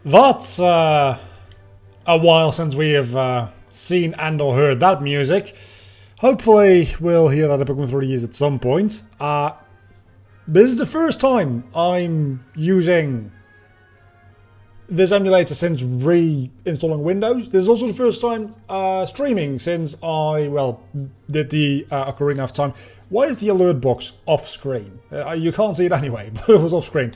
That's a while since we have seen and or heard that music. Hopefully we'll hear that in Pokemon 3DS at some point. This is the first time I'm using this emulator since reinstalling Windows. This is also the first time streaming since I, did the Ocarina of Time. Why is the alert box off screen? You can't see it anyway, but it was off screen.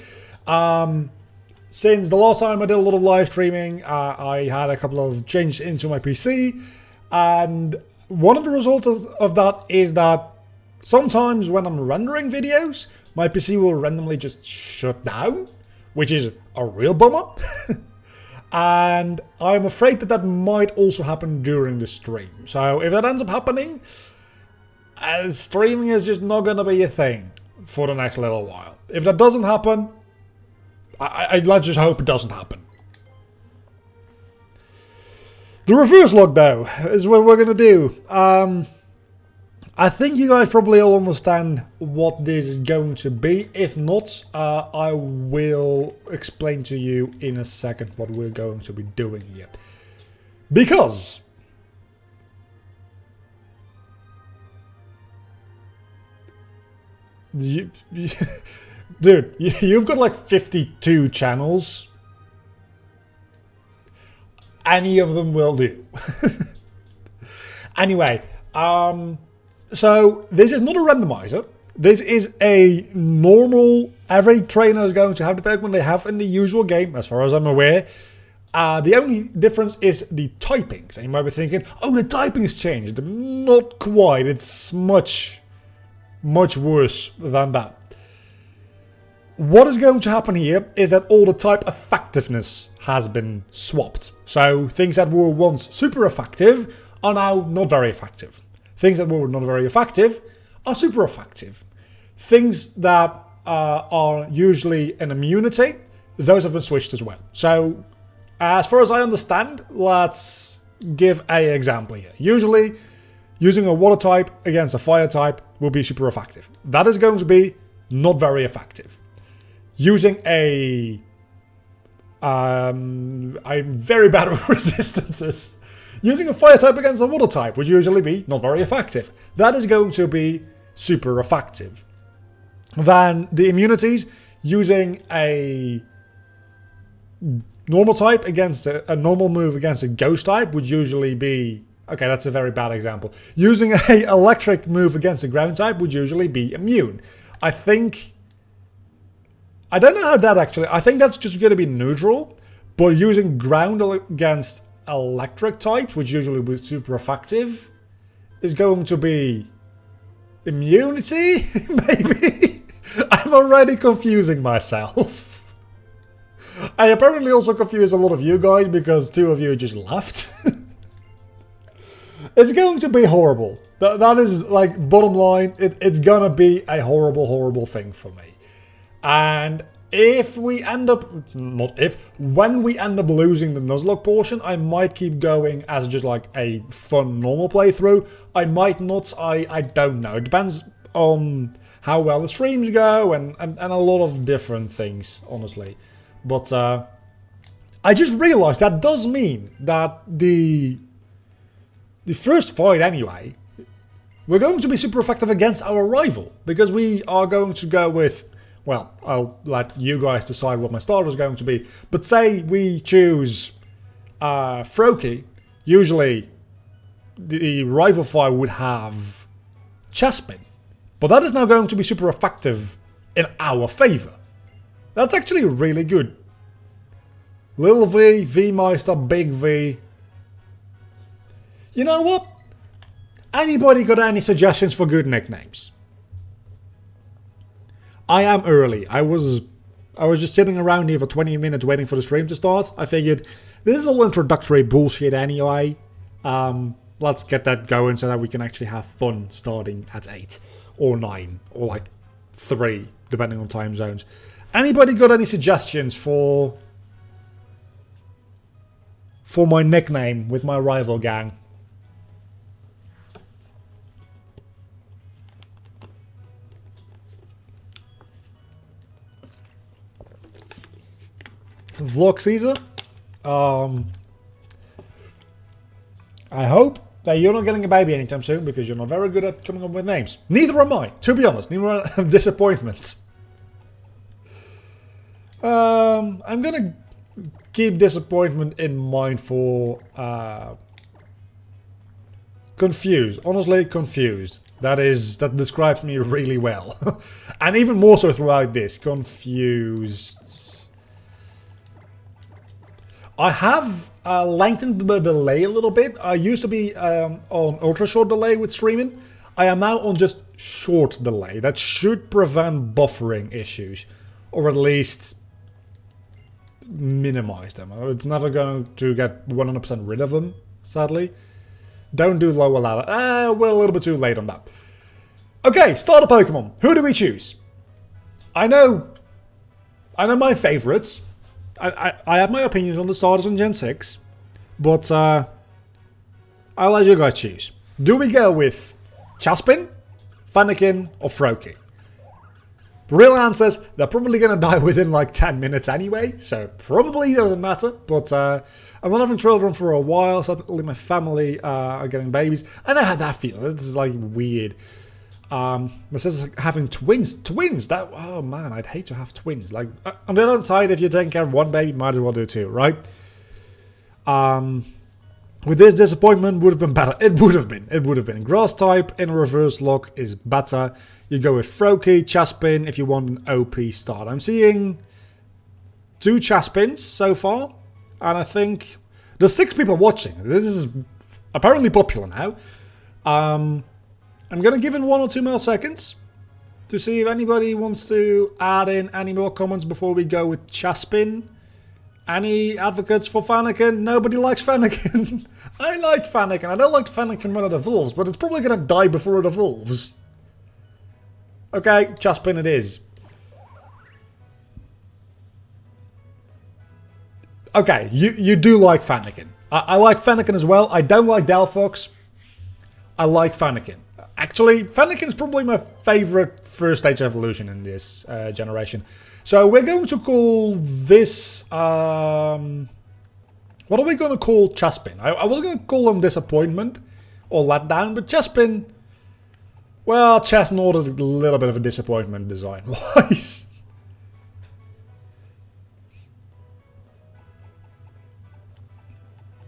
Since the last time I did a lot of live streaming, I had a couple of changes into my PC, and one of the results of that is that sometimes when I'm rendering videos, my PC will randomly just shut down, which is a real bummer. And I'm afraid that that might also happen during the stream. So if that ends up happening, streaming is just not going to be a thing for the next little while. If that doesn't happen, let's just hope it doesn't happen. The reverse lock, though, is what we're going to do. I think you guys probably all understand what this is going to be. If not, I will explain to you in a second what we're going to be doing here. Because dude, you've got like 52 channels. Any of them will do. Anyway, so this is not a randomizer. This is a normal, every trainer is going to have the Pokemon they have in the usual game, as far as I'm aware. The only difference is the typings. And you might be thinking, oh, the typing's changed. Not quite. It's much worse than that. What is going to happen here is that all the type effectiveness has been swapped. So things that were once super effective are now not very effective. Things that were not very effective are super effective. Things that are usually an immunity, those have been switched as well. So as far as I understand, let's give an example here. Usually using a water type against a fire type will be super effective. That is going to be not very effective. Using I'm very bad with resistances. Using a fire type against a water type would usually be not very effective. That is going to be super effective. Then the immunities, using a normal type against a normal move against a ghost type would usually be... Okay, that's a very bad example. Using a electric move against a ground type would usually be immune. I don't know how that actually... I think that's just going to be neutral. But using ground against electric types, which usually be super effective, is going to be immunity? Maybe? I'm already confusing myself. I apparently also confuse a lot of you guys because two of you just left. It's going to be horrible. That is, like, bottom line. It's gonna be a horrible thing for me. And if we end up, when we end up losing the nuzlocke portion, I might keep going as just like a fun normal playthrough. I might not, I don't know. It depends on how well the streams go and a lot of different things, honestly. But I just realized that does mean that the first fight anyway, we're going to be super effective against our rival. Because we are going to go with... Well, I'll let you guys decide what my starter is going to be. But say we choose Froakie. Usually, the rival fight would have Chespin. But that is now going to be super effective in our favor. That's actually really good. Little V, V-Meister, Big V. You know what? Anybody got any suggestions for good nicknames? I am early. I was just sitting around here for 20 minutes waiting for the stream to start. I figured this is all introductory bullshit anyway. Let's get that going so that we can actually have fun starting at 8 or 9 or like 3, depending on time zones. Anybody got any suggestions for my nickname with my rival gang? Vlog Caesar? I hope that you're not getting a baby anytime soon because you're not very good at coming up with names. Neither am I, to be honest. Neither am disappointments. I'm gonna keep disappointment in mind for confused. Honestly, confused. That describes me really well. And even more so throughout this. Confused. I have lengthened the delay a little bit. I used to be on ultra short delay with streaming. I am now on just short delay. That should prevent buffering issues. Or at least minimize them. It's never going to get 100% rid of them, sadly. Don't do lower ladder. We're a little bit too late on that. Okay, starter Pokemon. Who do we choose? I know my favorites. I have my opinions on the starters in Gen 6. But I'll let you guys choose. Do we go with Chaspin, Fennekin, or Froakie? Real answers, they're probably going to die within like 10 minutes anyway, so probably doesn't matter, but I'm not having children for a while, suddenly my family are getting babies, and I had that feeling. This is like weird. My sister's having twins, that, oh man, I'd hate to have twins. Like, on the other side, if you're taking care of one baby, might as well do two, right? With this, disappointment would have been better. It would have been. Grass type in reverse-locke is better. You go with Froakie, Chaspin if you want an OP start. I'm seeing 2 Chaspins so far. And I think there's 6 people watching. This is apparently popular now. I'm going to give it 1 or 2 more seconds to see if anybody wants to add in any more comments before we go with Chaspin. Any advocates for Fennekin? Nobody likes Fennekin. I like Fennekin. I don't like Fennekin when it evolves, but it's probably going to die before it evolves. Okay, Chaspin it is. Okay, you do like Fennekin. I like Fennekin as well. I don't like Delphox. I like Fennekin. Actually, Fennekin is probably my favorite first stage evolution in this generation. So we're going to call this... what are we going to call Chaspin? I was going to call him Disappointment or Letdown, but Chaspin... Well, Chestnut is a little bit of a disappointment design-wise.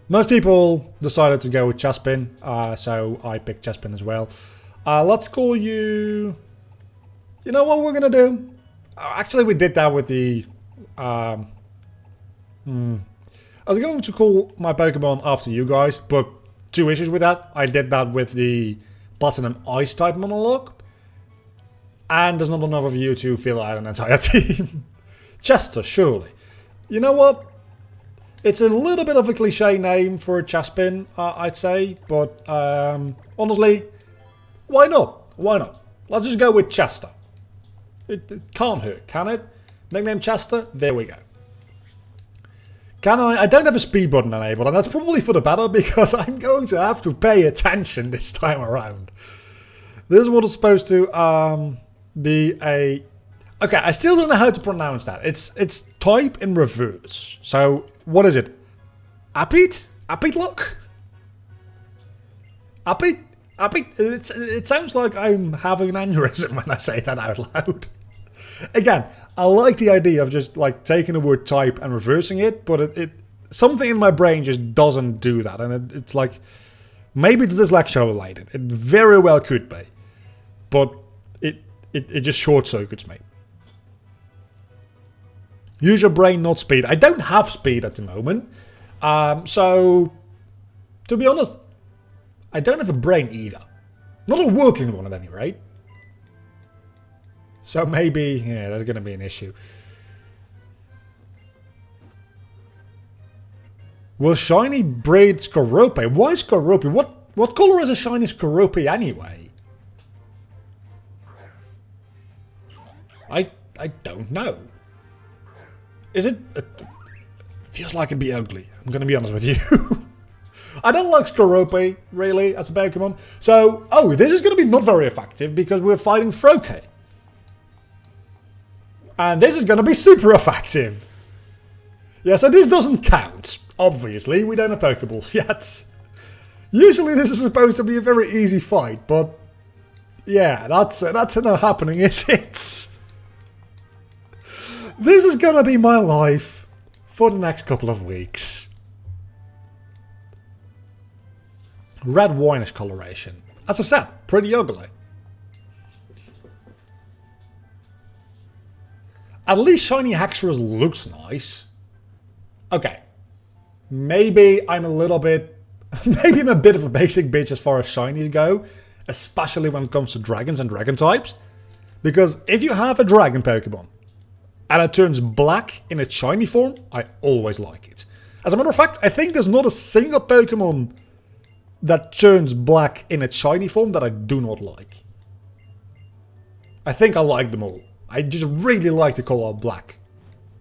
Most people decided to go with Chaspin, so I picked Chaspin as well. Let's call you... You know what we're going to do? Actually, we did that with the... I was going to call my Pokemon after you guys, but 2 issues with that. I did that with the Platinum Ice type monologue. And there's not enough of you to fill out an entire team. Chester, surely. You know what? It's a little bit of a cliche name for a Chaspin, I'd say. But honestly, why not? Why not? Let's just go with Chester. It can't hurt, can it? Nickname Chester? There we go. Can I don't have a speed button enabled, and that's probably for the better because I'm going to have to pay attention this time around. This is what is supposed to be a... Okay, I still don't know how to pronounce that. It's type in reverse. So, what is it? Apit? Apit-locke? Apit? Apit? It sounds like I'm having an aneurysm when I say that out loud. Again, I like the idea of just like taking the word type and reversing it, but it something in my brain just doesn't do that, and it's like maybe it's dyslexia related. It very well could be, but it just short circuits me. Use your brain, not speed. I don't have speed at the moment, so to be honest, I don't have a brain either. Not a working one at any rate. So maybe, yeah, that's going to be an issue. Will shiny braid Skorupi? Why Skorupi? What color is a shiny Skorupi anyway? I don't know. Is it? It feels like it'd be ugly. I'm going to be honest with you. I don't like Skorupi, really, as a Pokemon. So, oh, this is going to be not very effective because we're fighting Froakie. And this is going to be super effective. Yeah, so this doesn't count. Obviously, we don't have Pokeballs yet. Usually this is supposed to be a very easy fight, but yeah, that's not happening, is it? This is gonna be my life for the next couple of weeks. Red wineish coloration. As I said, pretty ugly. At least shiny Hexorus looks nice. Okay. Maybe I'm a little bit... Maybe I'm a bit of a basic bitch as far as shinies go. Especially when it comes to dragons and dragon types. Because if you have a dragon Pokemon and it turns black in its shiny form, I always like it. As a matter of fact, I think there's not a single Pokemon that turns black in its shiny form that I do not like. I think I like them all. I just really like the color black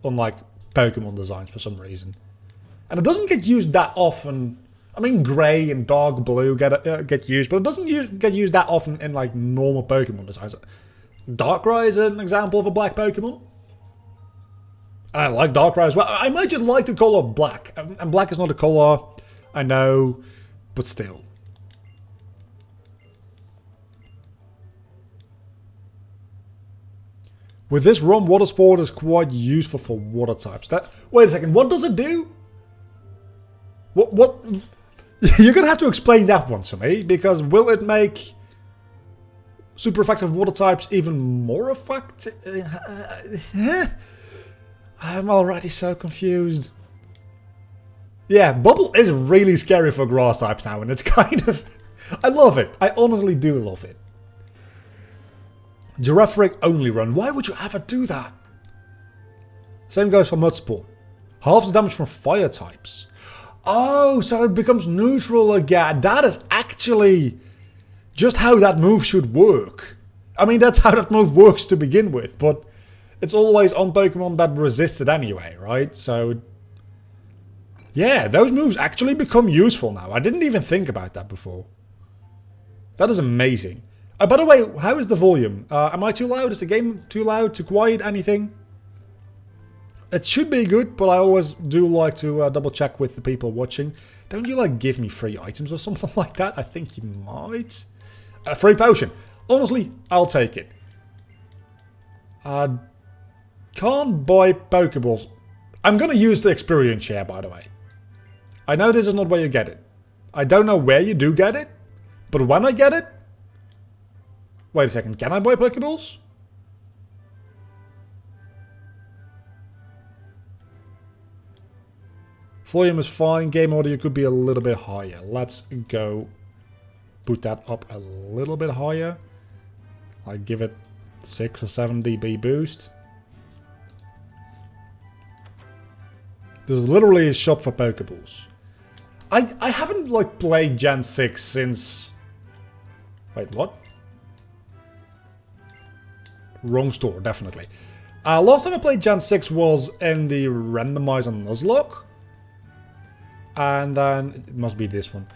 on like Pokemon designs for some reason. And it doesn't get used that often. I mean, grey and dark blue get used, but it doesn't get used that often in like normal Pokemon designs. Darkrai is an example of a black Pokemon. And I like Darkrai as well. I might just like the color black. And black is not a color, I know, but still. With this ROM, Water Sport is quite useful for water types. Wait a second, what does it do? What? You're gonna have to explain that one to me, because will it make super effective water types even more effective? I'm already so confused. Yeah, Bubble is really scary for grass types now, and it's kind of... I love it. I honestly do love it. Giraffric only run. Why would you ever do that? Same goes for Mudsport. Halves the damage from fire types. Oh, so it becomes neutral again. That is actually just how that move should work. I mean, that's how that move works to begin with, but it's always on Pokemon that resist it anyway, right? So, yeah, those moves actually become useful now. I didn't even think about that before. That is amazing. By the way, how is the volume? Am I too loud? Is the game too loud? Too quiet? Anything? It should be good, but I always do like to double check with the people watching. Don't you like give me free items or something like that? I think you might. A free potion. Honestly, I'll take it. Can't buy Pokeballs. I'm gonna use the experience share, by the way. I know this is not where you get it. I don't know where you do get it, but when I get it... Wait a second, can I buy Pokeballs? Volume is fine, game audio could be a little bit higher. Let's go put that up a little bit higher. I give it 6 or 7 dB boost. There's literally a shop for Pokeballs. I haven't like played Gen 6 since... Wait, what? Wrong store, definitely. Last time I played Gen 6 was in the randomizer nuzlocke. And then, it must be this one.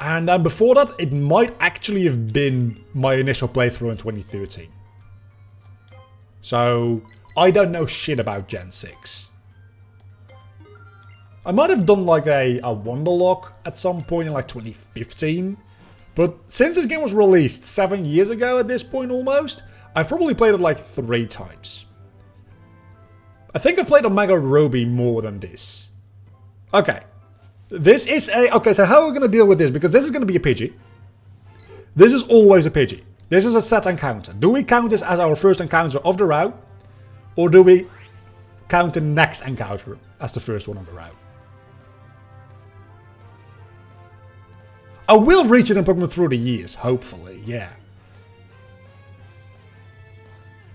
And then before that, it might actually have been my initial playthrough in 2013. So, I don't know shit about Gen 6. I might have done like a Wonderlock at some point in like 2015. But since this game was released 7 years ago at this point almost, I've probably played it like 3 times. I think I've played Omega Ruby more than this. Okay. This is a... Okay, so how are we going to deal with this? Because this is going to be a Pidgey. This is always a Pidgey. This is a set encounter. Do we count this as our first encounter of the route? Or do we count the next encounter as the first one on the route? I will reach it in Pokemon through the years, hopefully, yeah.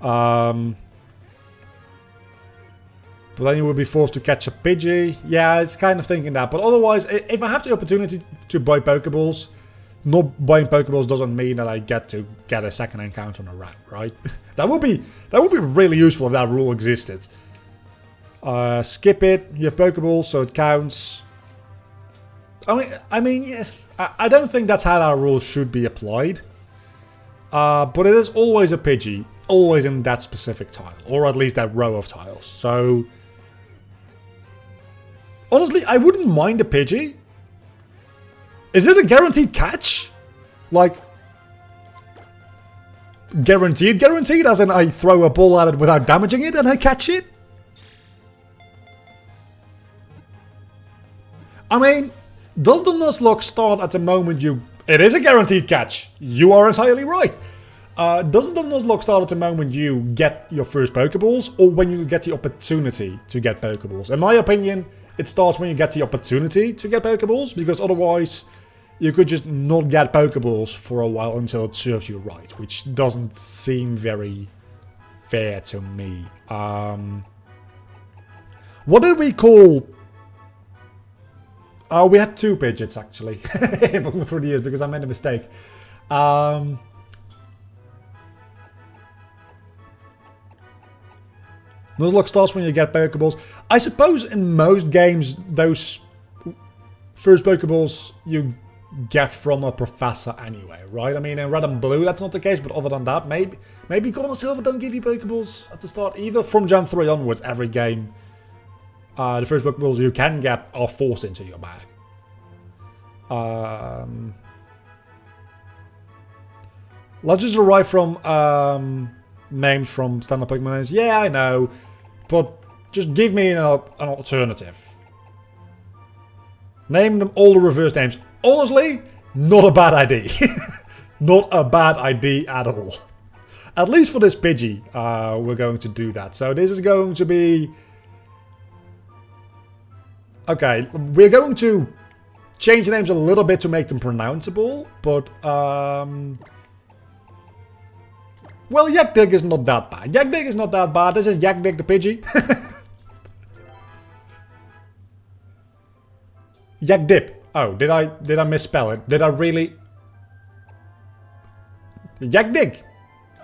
But then you will be forced to catch a Pidgey. Yeah, it's kind of thinking that. But otherwise, if I have the opportunity to buy Pokeballs, not buying Pokeballs doesn't mean that I get to get a second encounter on a route, right? that would be really useful if that rule existed. Skip it. You have Pokeballs, so it counts. I mean, yes. I don't think that's how that rule should be applied. But it is always a Pidgey. Always in that specific tile. Or at least that row of tiles. So... Honestly, I wouldn't mind a Pidgey. Is it a guaranteed catch? Like, guaranteed, as in I throw a ball at it without damaging it and I catch it? I mean, does the nuzlocke start at the moment you... It is a guaranteed catch. You are entirely right. Doesn't the nuzlocke start at the moment you get your first Pokeballs, or when you get the opportunity to get Pokeballs? In my opinion, it starts when you get the opportunity to get Pokeballs, because otherwise you could just not get Pokeballs for a while until it serves you right, which doesn't seem very fair to me. What did we call... we had 2 Pidgeots, actually, through the years, because I made a mistake. Nuzlocke starts when you get Pokeballs. I suppose in most games, those first Pokeballs you get from a professor anyway, right? I mean, in Red and Blue, that's not the case, but other than that, maybe Gold and Silver don't give you Pokeballs at the start either. From Gen 3 onwards, every game, the first Pokeballs you can get are forced into your bag. Let's just derive from names from standard Pokemon names. Yeah, I know, but just give me an alternative. Name them all the reverse names. Honestly, not a bad idea. Not a bad idea at all. At least for this Pidgey, we're going to do that. So this is going to be... Okay, we're going to change the names a little bit to make them pronounceable, but... Well, Yakdig is not that bad. Yakdig is not that bad. This is Yakdig the Pidgey. Yakdip. Oh, did I misspell it? Did I really? Yakdig.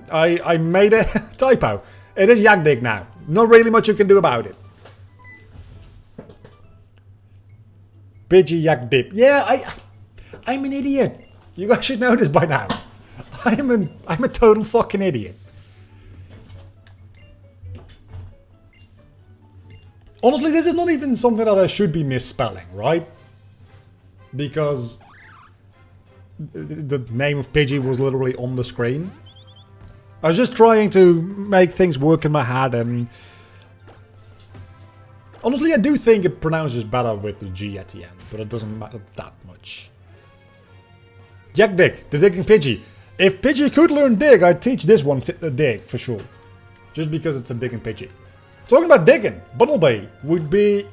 I made a typo. It is Yakdig now. Not really much you can do about it. Pidgey Yakdip. Yeah, I'm an idiot. You guys should know this by now. I'm a total fucking idiot. Honestly, this is not even something that I should be misspelling, right? Because the name of Pidgey was literally on the screen. I was just trying to make things work in my head, and honestly, I do think it pronounces better with the G at the end, but it doesn't matter that much. Yakdig, the digging Pidgey. If Pidgey could learn dig, I'd teach this one dig, for sure. Just because it's a digging Pidgey. Talking about digging, Bunnelby would be...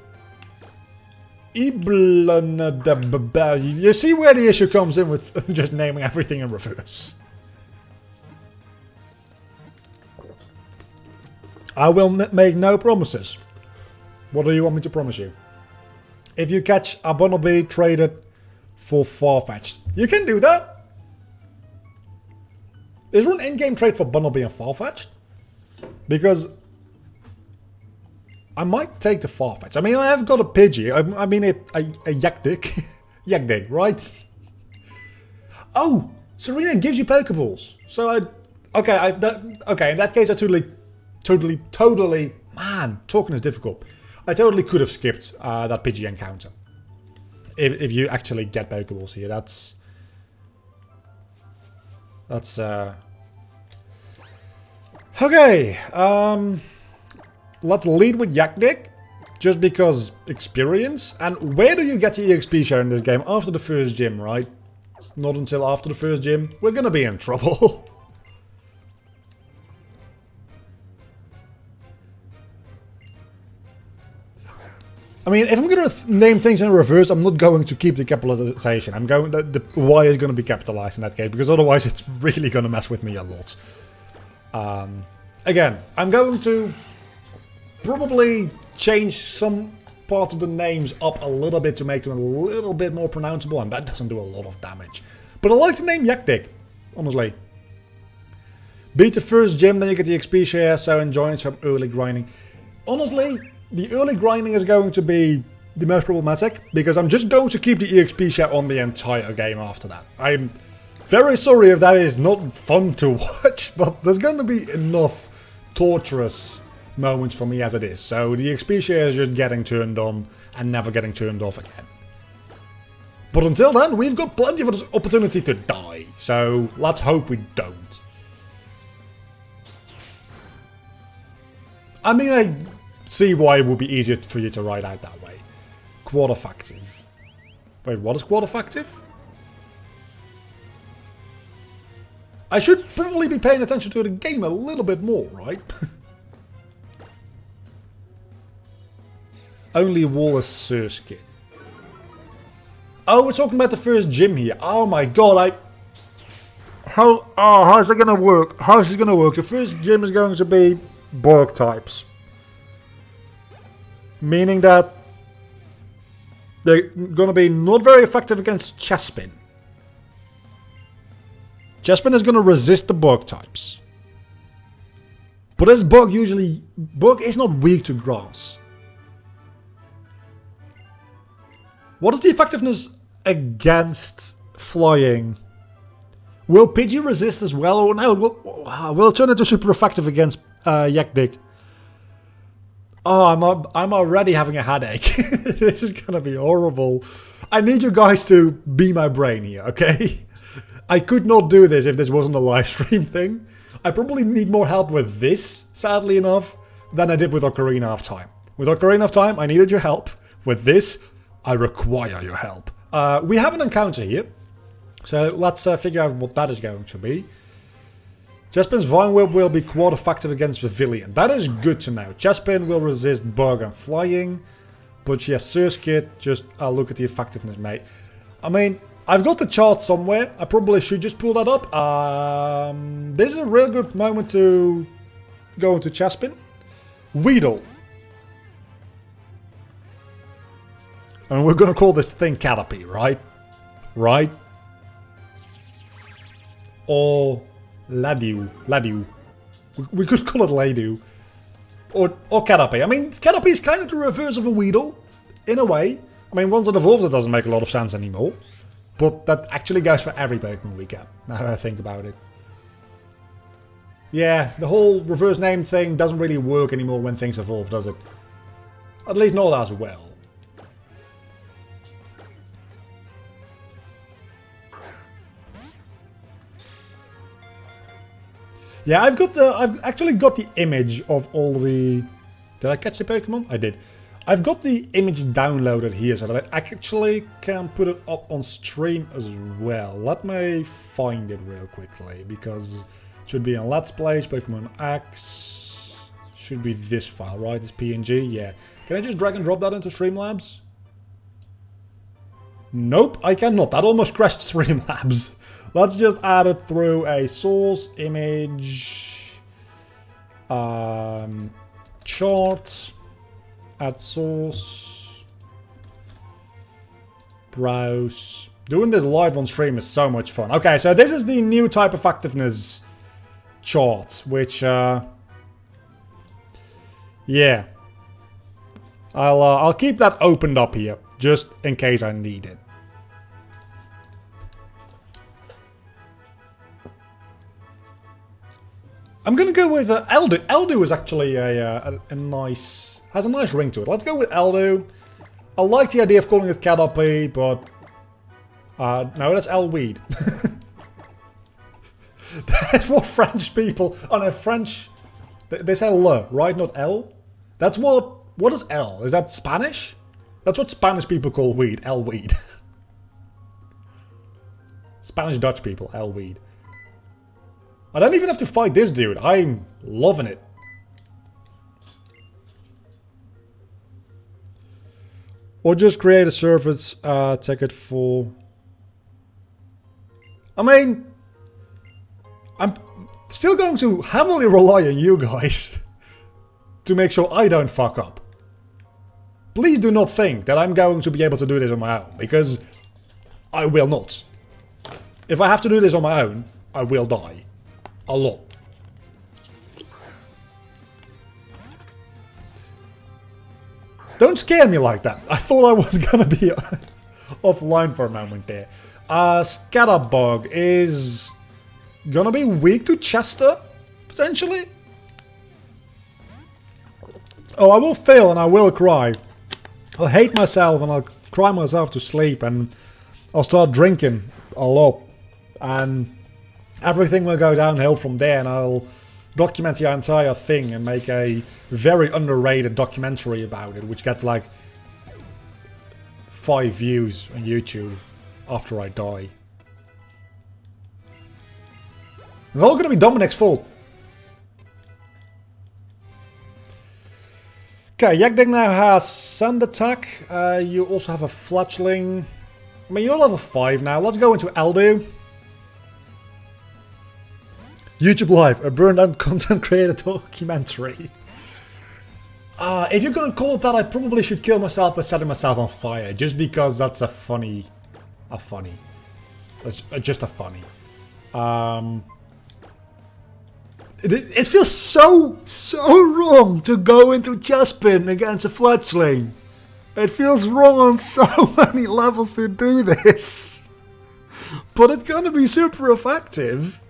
You see where the issue comes in with just naming everything in reverse. I will make no promises. What do you want me to promise you? If you catch a Bunnelby, trade it for Farfetch'd. You can do that. Is there an in-game trade for Bunnelby and Farfetch'd? Because I might take the Farfetch'd. I mean, I have got a Pidgey. I mean, a Yakdig. Yakdig, right? Oh, Serena gives you Pokeballs. So okay, in that case, I totally, man, talking is difficult. I totally could have skipped that Pidgey encounter. If you actually get Pokeballs here, that's okay, let's lead with Yakdig, just because experience. And where do you get the EXP share in this game? After the first gym, right? Not until after the first gym. We're gonna be in trouble. I mean, if I'm gonna name things in reverse, I'm not going to keep the capitalization. I'm going the Y is gonna be capitalized in that case, because otherwise it's really gonna mess with me a lot. Again, I'm going to probably change some parts of the names up a little bit to make them a little bit more pronounceable, and that doesn't do a lot of damage. But I like the name Yakdig, honestly. Beat the first gym, then you get the XP share, so enjoy some early grinding. Honestly, the early grinding is going to be the most problematic, because I'm just going to keep the EXP share on the entire game after that. I'm very sorry if that is not fun to watch, but there's going to be enough torturous moments for me as it is. So the XP share is just getting turned on and never getting turned off again. But until then, we've got plenty of opportunity to die. So let's hope we don't. I mean, I see why it would be easier for you to ride out that way. Quad effective. Wait, what is quad effective? I should probably be paying attention to the game a little bit more, right? Only Wallace Surskit. Oh, we're talking about the first gym here. Oh my god, how's it gonna work? How's it gonna work? The first gym is going to be Borg types. Meaning that they're gonna be not very effective against Chespin. Chespin is gonna resist the Borg types. But as Borg is not weak to grass. What is the effectiveness against flying? Will Pidgey resist as well? Or no, will it turn into super effective against Yakdik? Oh, I'm already having a headache. This is gonna be horrible. I need you guys to be my brain here, okay? I could not do this if this wasn't a live stream thing. I probably need more help with this, sadly enough, than I did with Ocarina of Time. With Ocarina of Time, I needed your help. With this, I require your help. We have an encounter here. So let's figure out what that is going to be. Chespin's Vine Whip will be quad effective against Pavilion. That is good to know. Chespin will resist Bug and Flying. But yes, Surskit, just look at the effectiveness, mate. I mean, I've got the chart somewhere. I probably should just pull that up. This is a real good moment to go into Chespin. Weedle. And we're going to call this thing Caterpie, right? Right? Or Ladu. We could call it Ladu. Or Caterpie. I mean, Caterpie is kind of the reverse of a Weedle, in a way. I mean, once it evolves, it doesn't make a lot of sense anymore. But that actually goes for every Pokemon we get, now that I think about it. Yeah, the whole reverse name thing doesn't really work anymore when things evolve, does it? At least not as well. Yeah, I've actually got the image of all the... Did I catch the Pokemon? I did. I've got the image downloaded here so that I actually can put it up on stream as well. Let me find it real quickly because it should be in Let's Plays, Pokemon X. Should be this file, right? This PNG, yeah. Can I just drag and drop that into Streamlabs? Nope, I cannot. That almost crashed Streamlabs. Let's just add it through a source image, chart, add source, browse. Doing this live on stream is so much fun. Okay, so this is the new type effectiveness chart, which, yeah, I'll keep that opened up here just in case I need it. I'm gonna go with Eldu. Eldu is actually a nice... has a nice ring to it. Let's go with Eldu. I like the idea of calling it Caterpie, but... no, that's Elweed. That's what French people... Oh no, French... They say le, right? Not L? That's what... What is L? Is that Spanish? That's what Spanish people call weed. Elweed. Spanish-Dutch people, Elweed. I don't even have to fight this dude. I'm loving it. Or just create a service ticket for... I mean... I'm still going to heavily rely on you guys to make sure I don't fuck up. Please do not think that I'm going to be able to do this on my own, because I will not. If I have to do this on my own, I will die. A lot. Don't scare me like that. I thought I was gonna be offline for a moment there. Scatterbug is gonna be weak to Chester, potentially. Oh, I will fail and I will cry. I'll hate myself and I'll cry myself to sleep and I'll start drinking a lot. And everything will go downhill from there and I'll document the entire thing and make a very underrated documentary about it, which gets like 5 views on YouTube after I die. It's all going to be Dominic's fault. Okay, Yakding now has Sand Attack. You also have a Fletchling. I mean, you're level 5 now. Let's go into Eldu. YouTube Live, a burned out content creator documentary. If you're gonna call it that, I probably should kill myself by setting myself on fire, just because that's a funny. That's just a funny. It feels so wrong to go into Chespin against a Fletchling. It feels wrong on so many levels to do this. But it's gonna be super effective.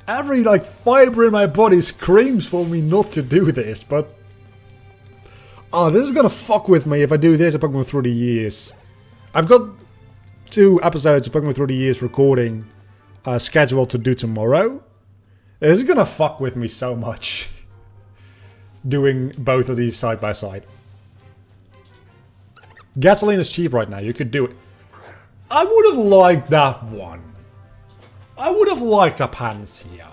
Every like fiber in my body screams for me not to do this, but oh, this is gonna fuck with me if I do this at Pokemon Through the Years. I've got 2 episodes of Pokemon Through the Years recording scheduled to do tomorrow. This is gonna fuck with me so much. Doing both of these side by side. Gasoline is cheap right now, you could do it. I would have liked that one. I would have liked a Pansear.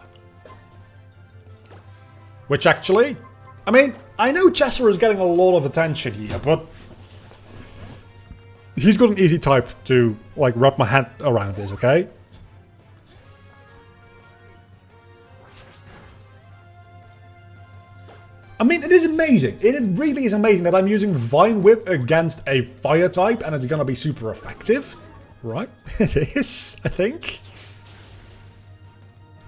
Which actually, I mean, I know Chesser is getting a lot of attention here, but he's got an easy type to, like, wrap my hand around this, okay? I mean, it is amazing. It really is amazing that I'm using Vine Whip against a fire type and it's gonna be super effective. Right? It is, I think.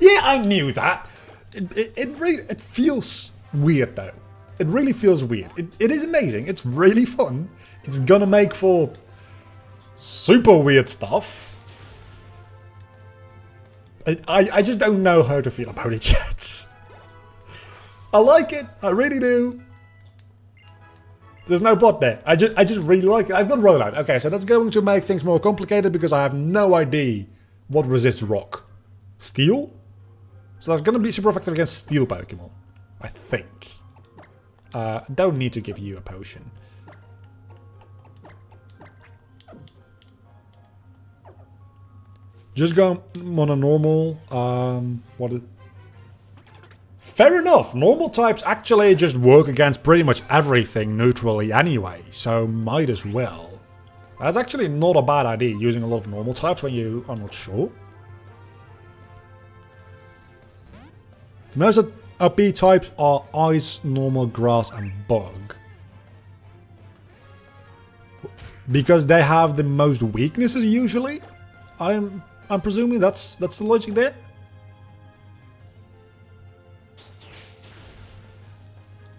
Yeah, I knew that. It feels weird though. It really feels weird. It is amazing. It's really fun. It's gonna make for super weird stuff. I just don't know how to feel about it yet. I like it. I really do. There's no bot there. I just really like it. I've got rollout. Okay, so that's going to make things more complicated because I have no idea what resists rock. Steel? So that's going to be super effective against steel Pokemon. I think. Don't need to give you a potion. Just go on a normal. Fair enough. Normal types actually just work against pretty much everything neutrally anyway, so might as well. That's actually not a bad idea, using a lot of normal types when you are not sure. The most OP types are Ice, Normal, Grass, and Bug. Because they have the most weaknesses usually. I'm presuming that's the logic there.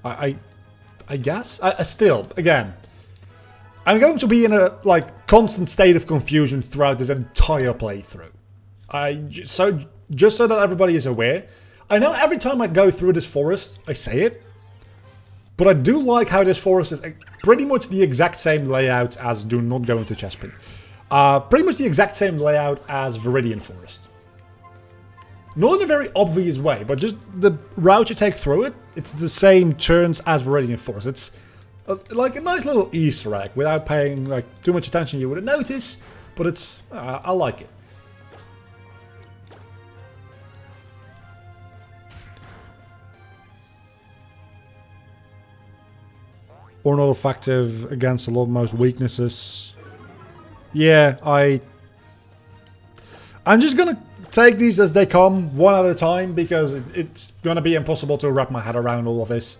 I guess. Still, again, I'm going to be in a like constant state of confusion throughout this entire playthrough. Just so that everybody is aware. I know every time I go through this forest, I say it, but I do like how this forest is pretty much the exact same layout as Do Not Go into Chespin. Pretty much the exact same layout as Viridian Forest. Not in a very obvious way, but just the route you take through it, it's the same turns as Viridian Forest. It's like a nice little Easter egg without paying like too much attention you wouldn't notice, but it's I like it. Or not effective against a lot of most weaknesses. Yeah, I'm just gonna take these as they come, one at a time, because it's gonna be impossible to wrap my head around all of this.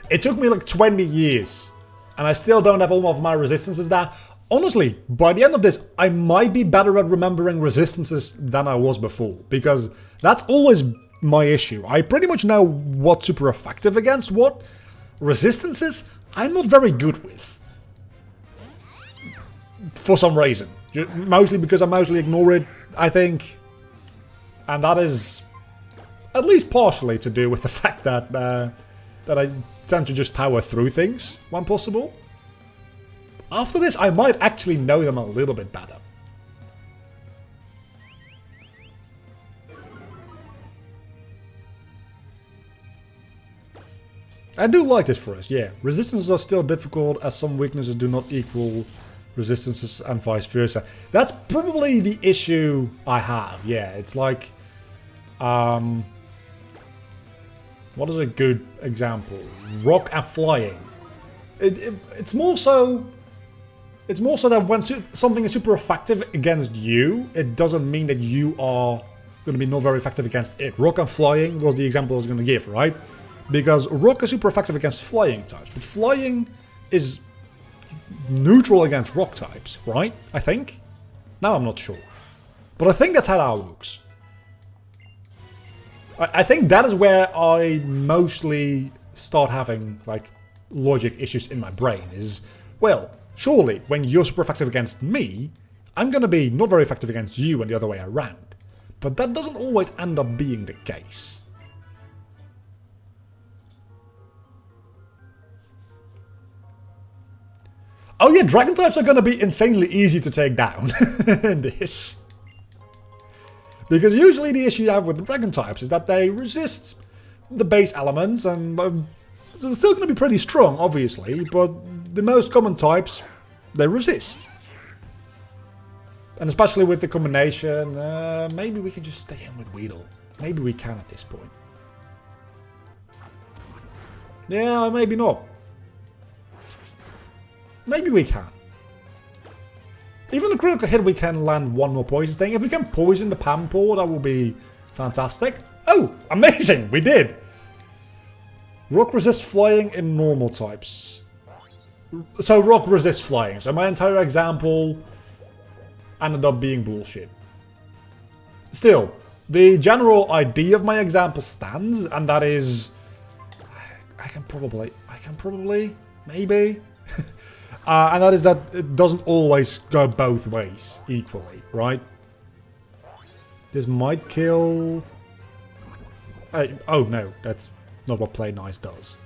It took me like 20 years, and I still don't have all of my resistances down. Honestly, by the end of this, I might be better at remembering resistances than I was before, because that's always my issue. I pretty much know what's super effective against what. Resistances, I'm not very good with. For some reason. Mostly because I mostly ignore it, I think. And that is at least partially to do with the fact that that I tend to just power through things when possible. After this, I might actually know them a little bit better. I do like this for us, yeah. Resistances are still difficult as some weaknesses do not equal resistances and vice versa. That's probably the issue I have, yeah. It's like... what is a good example? Rock and flying. It's more so... It's more so that when something is super effective against you, it doesn't mean that you are going to be not very effective against it. Rock and flying was the example I was going to give, right? Because rock is super effective against flying types, but flying is neutral against rock types, right? I think? Now I'm not sure. But I think that's how that works. I think that is where I mostly start having, like, logic issues in my brain. Is, well, surely, when you're super effective against me, I'm going to be not very effective against you and the other way around. But that doesn't always end up being the case. Oh yeah, dragon types are going to be insanely easy to take down in this. Because usually the issue you have with the dragon types is that they resist the base elements, and they're still going to be pretty strong, obviously, but the most common types, they resist. And especially with the combination, maybe we can just stay in with Weedle. Maybe we can at this point. Yeah, maybe not. Maybe we can. Even a critical hit, we can land one more poison thing. If we can poison the Pampor, that will be fantastic. Oh, amazing! We did! Rock resists flying in normal types. So rock resists flying. So my entire example ended up being bullshit. Still, the general idea of my example stands, and that is... I can probably, maybe... and that is that it doesn't always go both ways equally, right? This might kill... oh no, that's not what Play Nice does.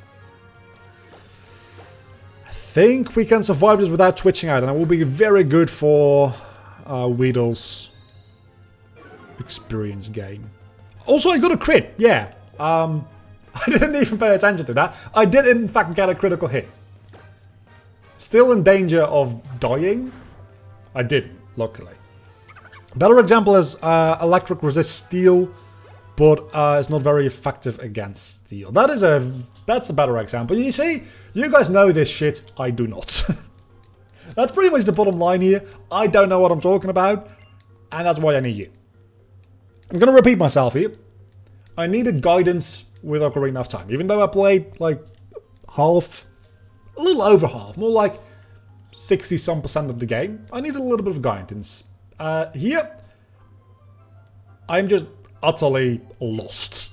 I think we can survive this without twitching out, and it will be very good for Weedle's experience gain. Also, I got a crit, yeah. I didn't even pay attention to that. I did in fact get a critical hit. Still in danger of dying? I didn't, luckily. Better example is electric resists steel, but it's not very effective against steel. That's a better example. You see, you guys know this shit, I do not. That's pretty much the bottom line here. I don't know what I'm talking about, and that's why I need you. I'm gonna repeat myself here. I needed guidance with Ocarina of Time, even though I played like half. A little over half, more like 60-some% of the game. I need a little bit of guidance. Here, I'm just utterly lost.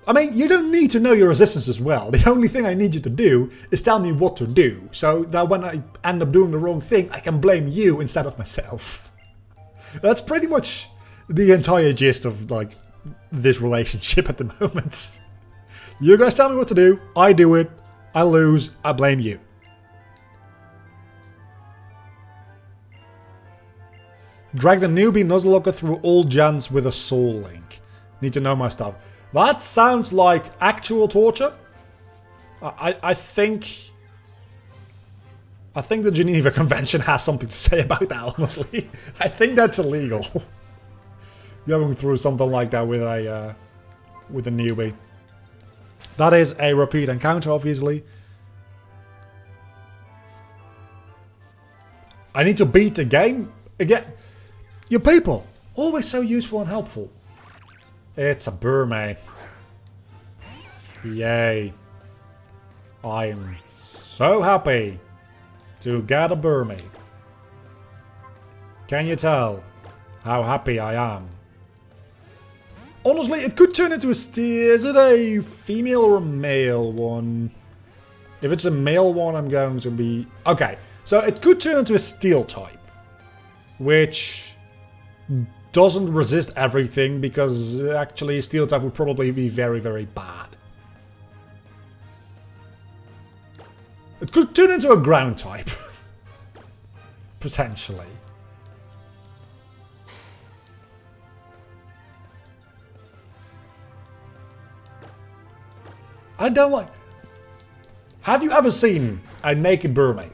I mean, you don't need to know your resistance as well. The only thing I need you to do is tell me what to do, so that when I end up doing the wrong thing, I can blame you instead of myself. That's pretty much the entire gist of, like, this relationship at the moment. You guys tell me what to do, I do it, I lose, I blame you. Drag the newbie nuzlocke through all gens with a soul link. Need to know my stuff. That sounds like actual torture. I think the Geneva Convention has something to say about that, honestly. I think that's illegal. Going through something like that with a newbie. That is a repeat encounter, obviously. I need to beat the game again. Your people, always so useful and helpful. It's a Burmay. Yay. I am so happy to get a Burmay. Can you tell how happy I am? Honestly, it could turn into a steer. Is it a female or a male one? If it's a male one, I'm going to be... Okay, so it could turn into a steel type. which doesn't resist everything, because actually Steel type would probably be very, very bad. It could turn into a ground type. Potentially. I don't like... Have you ever seen a naked mermaid?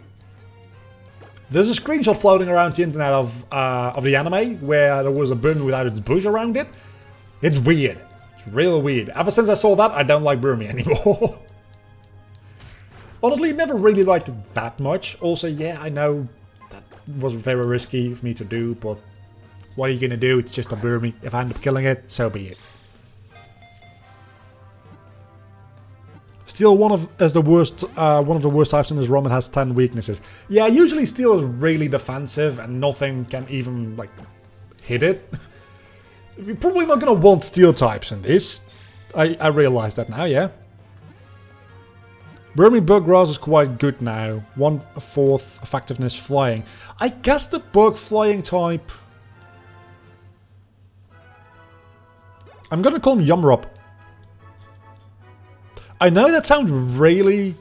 There's a screenshot floating around the internet of the anime where there was a burn without its bush around it. It's weird. It's real weird. Ever since I saw that, I don't like Burmy anymore. Honestly, never really liked it that much. Also, yeah, I know that was very risky for me to do, but what are you gonna do? It's just a Burmy. If I end up killing it, so be it. Steel one of the worst types in this ROM and has 10 weaknesses. Yeah, usually Steel is really defensive and nothing can even like hit it. You're probably not gonna want Steel types in this. I realize that now, yeah. Burmy Bug Grass is quite good now. 1/4 effectiveness flying. I guess the bug flying type. I'm gonna call him Yumrup. I know that sounds really,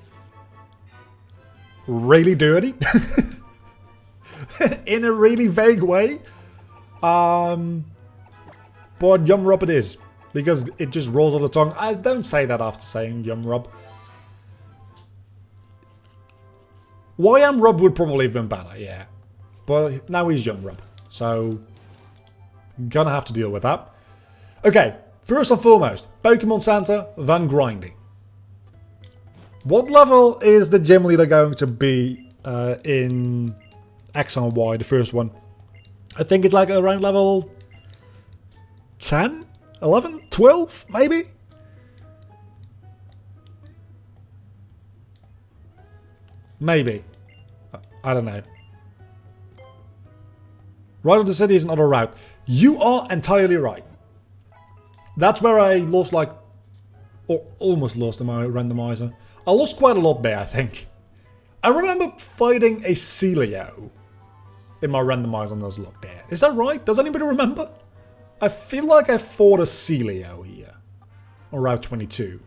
really dirty. In a really vague way. But Yumrup it is. Because it just rolls off the tongue. I don't say that after saying Yumrup. YM-Rub would probably have been better, yeah. But now he's Yum-Rub. So, gonna have to deal with that. Okay, first and foremost, Pokemon Center, then grinding. What level is the gym leader going to be in X and Y, the first one? I think it's like around level 10, 11, 12, maybe? Maybe. I don't know. Right of the city is another route. You are entirely right. That's where I lost like... or almost lost in my randomizer. I lost quite a lot there, I think. I remember fighting a Celio in my randomizer on nuzlocke there. Is that right? Does anybody remember? I feel like I fought a Celio here. On Route 22.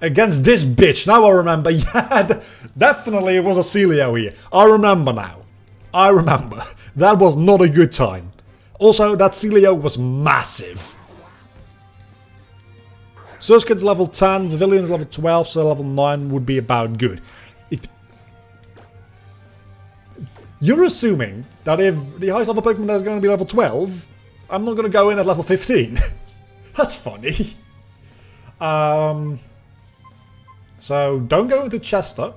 Against this bitch. Now I remember. Yeah, definitely it was a Celio here. I remember now. I remember. That was not a good time. Also, that Celio was massive. Surskit's level 10, Pavillion's level 12, so level 9 would be about good. You're assuming that if the highest level Pokemon is going to be level 12, I'm not going to go in at level 15. That's funny. So, don't go into Chester.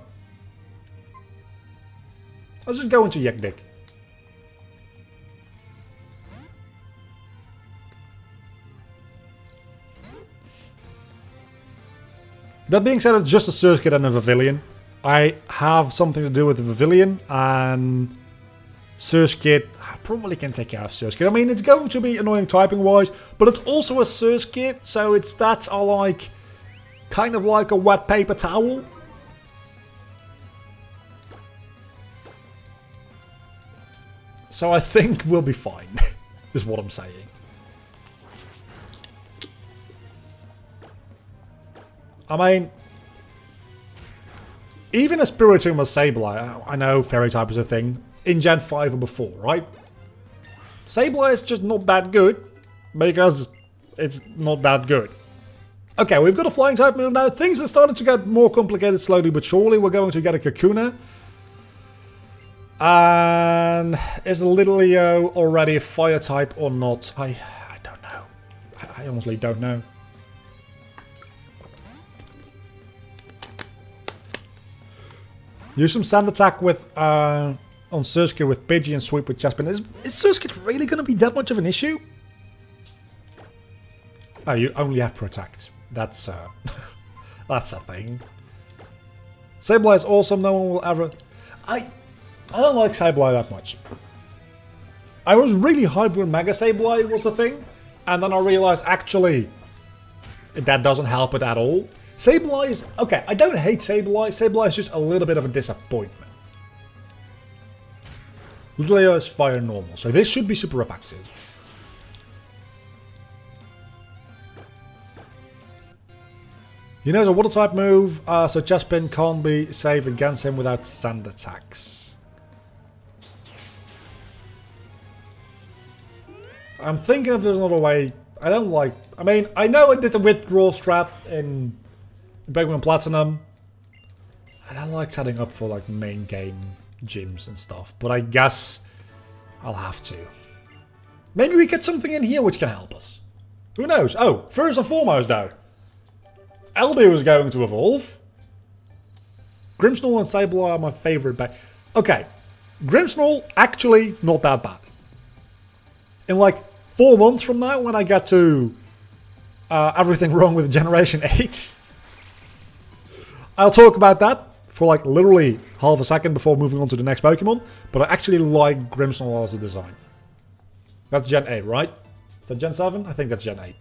Let's just go into Yakdik. That being said, it's just a Surskit and a Pavilion. I have something to do with the Pavilion, and Surskit, I probably can take care of Surskit. I mean, it's going to be annoying typing-wise, but it's also a Surskit, so its stats are like... kind of like a wet paper towel. So I think we'll be fine, is what I'm saying. I mean, even a Spiritomb or Sableye, I know Fairy type is a thing, in Gen 5 or before, right? Sableye is just not that good, because it's not that good. Okay, we've got a flying type move now. Things are starting to get more complicated slowly but surely. We're going to get a Kakuna. And is Litleo already a fire type or not? I don't know. I honestly don't know. Use some sand attack with on Surskit with Pidgey and sweep with Chespin. Is Surskit really going to be that much of an issue? Oh, you only have Protect. That's that's a thing. Sableye is awesome. No one will ever... I don't like Sableye that much. I was really hyped when Mega Sableye was a thing, and then I realized actually that doesn't help it at all. Sableye is... okay, I don't hate Sableye. Sableye is just a little bit of a disappointment. Litleo is fire normal, so this should be super effective. He knows a water type move, so Chespin can't be safe against him without sand attacks. I'm thinking if there's another way. I don't like... I mean, I know I did the withdrawal strat in Pokemon Platinum. I don't like setting up for like main game gyms and stuff, but I guess I'll have to. Maybe we get something in here which can help us. Who knows? Oh, first and foremost though. Eldew is going to evolve. Grimmsnarl and Sableye are my favorite. Okay, Grimmsnarl actually not that bad. In like 4 months from now, when I get to everything wrong with Generation 8, I'll talk about that for like literally half a second before moving on to the next Pokemon. But I actually like Grimmsnarl as a design. That's Gen 8, right? Is that Gen 7? I think that's Gen 8.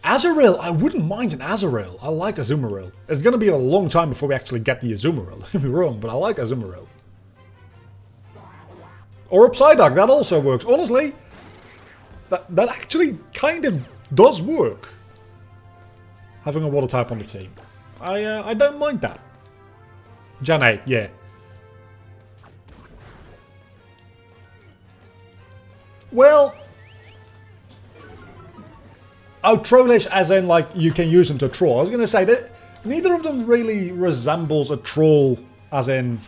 Azumarill, I wouldn't mind an Azumarill. I like Azumarill. It's going to be a long time before we actually get the Azumarill. Don't get me wrong, but I like Azumarill. Or a Psyduck, that also works. Honestly, that actually kind of does work. Having a water type on the team. I don't mind that. Gen 8, yeah. Well... Oh, trollish as in, like, you can use them to troll. I was going to say that neither of them really resembles a troll as in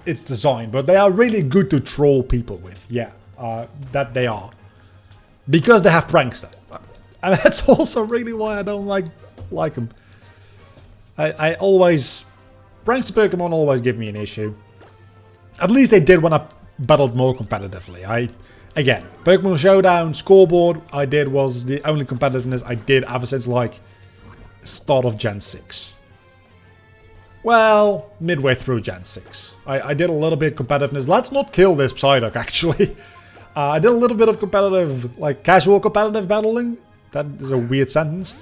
its design, but they are really good to troll people with. Yeah, that they are. Because they have Prankster. And that's also really why I don't like them. I always... Prankster Pokemon always give me an issue. At least they did when I battled more competitively. Again, Pokemon Showdown scoreboard I did was the only competitiveness I did ever since, like, start of Gen 6. Well, midway through Gen 6. I did a little bit competitiveness. Let's not kill this Psyduck, actually. I did a little bit of competitive, like, casual competitive battling. That is a weird sentence.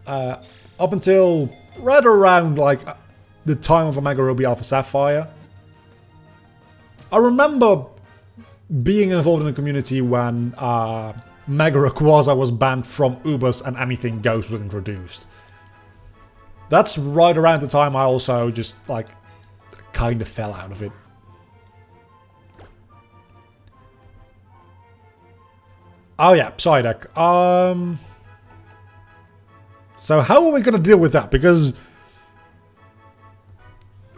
Up until right around, like, the time of Omega Ruby Alpha Sapphire. I remember... being involved in a community when Mega Rayquaza was banned from Ubers and Anything Goes was introduced. That's right around the time I also just, like, kind of fell out of it. Oh yeah, Psyduck. So how are we going to deal with that? Because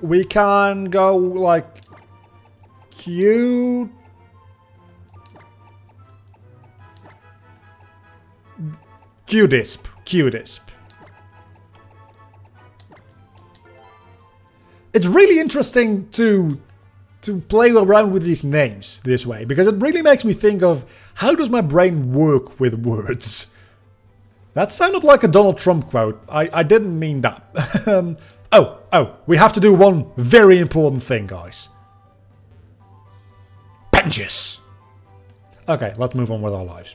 we can go, like, cute... Q-Disp. It's really interesting to play around with these names this way, because it really makes me think of how does my brain work with words? That sounded like a Donald Trump quote. I didn't mean that. Oh, we have to do one very important thing, guys. Benches! Okay, let's move on with our lives.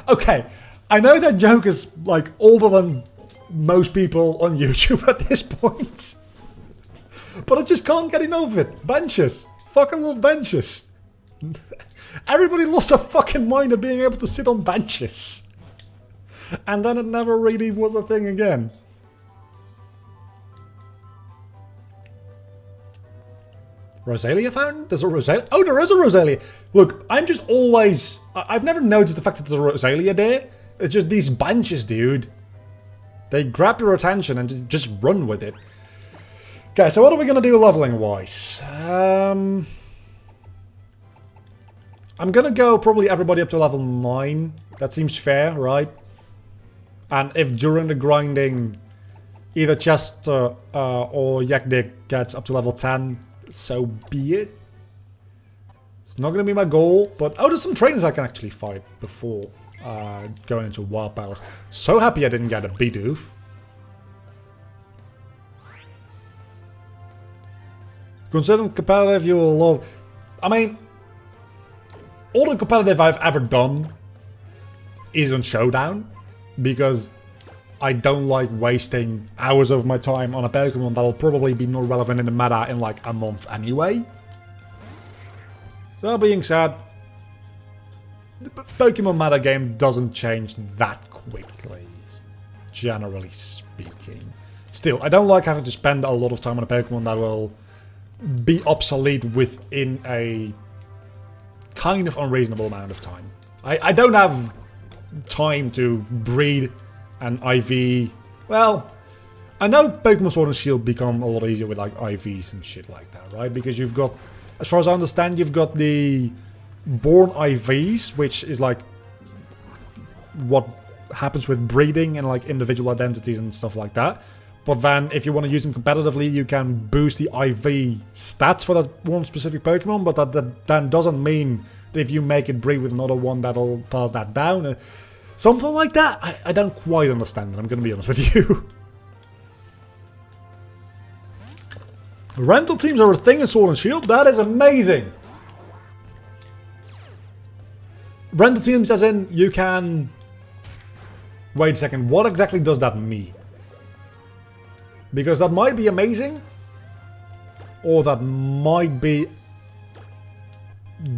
Okay, I know that joke is like older than most people on YouTube at this point, but I just can't get enough of it. Benches, fucking love benches. Everybody lost their fucking mind at being able to sit on benches, and then it never really was a thing again. Rosalia found? There's a Rosalia? Oh, there is a Rosalia! Look, I'm just always... I've never noticed the fact that there's a Rosalia there. It's just these benches, dude. They grab your attention and just run with it. Okay, so what are we going to do leveling-wise? I'm going to go probably everybody up to level 9. That seems fair, right? And if during the grinding either Chester or Yakdik gets up to level 10... so be it. It's not going to be my goal, but... Oh, there's some trainers I can actually fight before going into wild battles. So happy I didn't get a Bidoof. Considering competitive, you will love... I mean... all the competitive I've ever done is on Showdown. Because I don't like wasting hours of my time on a Pokemon that'll probably be not relevant in the meta in like a month anyway. That being said, the Pokemon meta game doesn't change that quickly, generally speaking. Still, I don't like having to spend a lot of time on a Pokemon that will be obsolete within a kind of unreasonable amount of time. I don't have time to breed an IV. Well, I know Pokemon Sword and Shield become a lot easier with like IVs and shit like that, right? Because you've got, as far as I understand, you've got the born IVs, which is like what happens with breeding and like individual identities and stuff like that. But then if you want to use them competitively, you can boost the IV stats for that one specific Pokemon, but that then doesn't mean that if you make it breed with another one, that'll pass that down. Something like that, I don't quite understand it, I'm going to be honest with you. Rental teams are a thing in Sword and Shield? That is amazing! Rental teams as in, you can... Wait a second, what exactly does that mean? Because that might be amazing, or that might be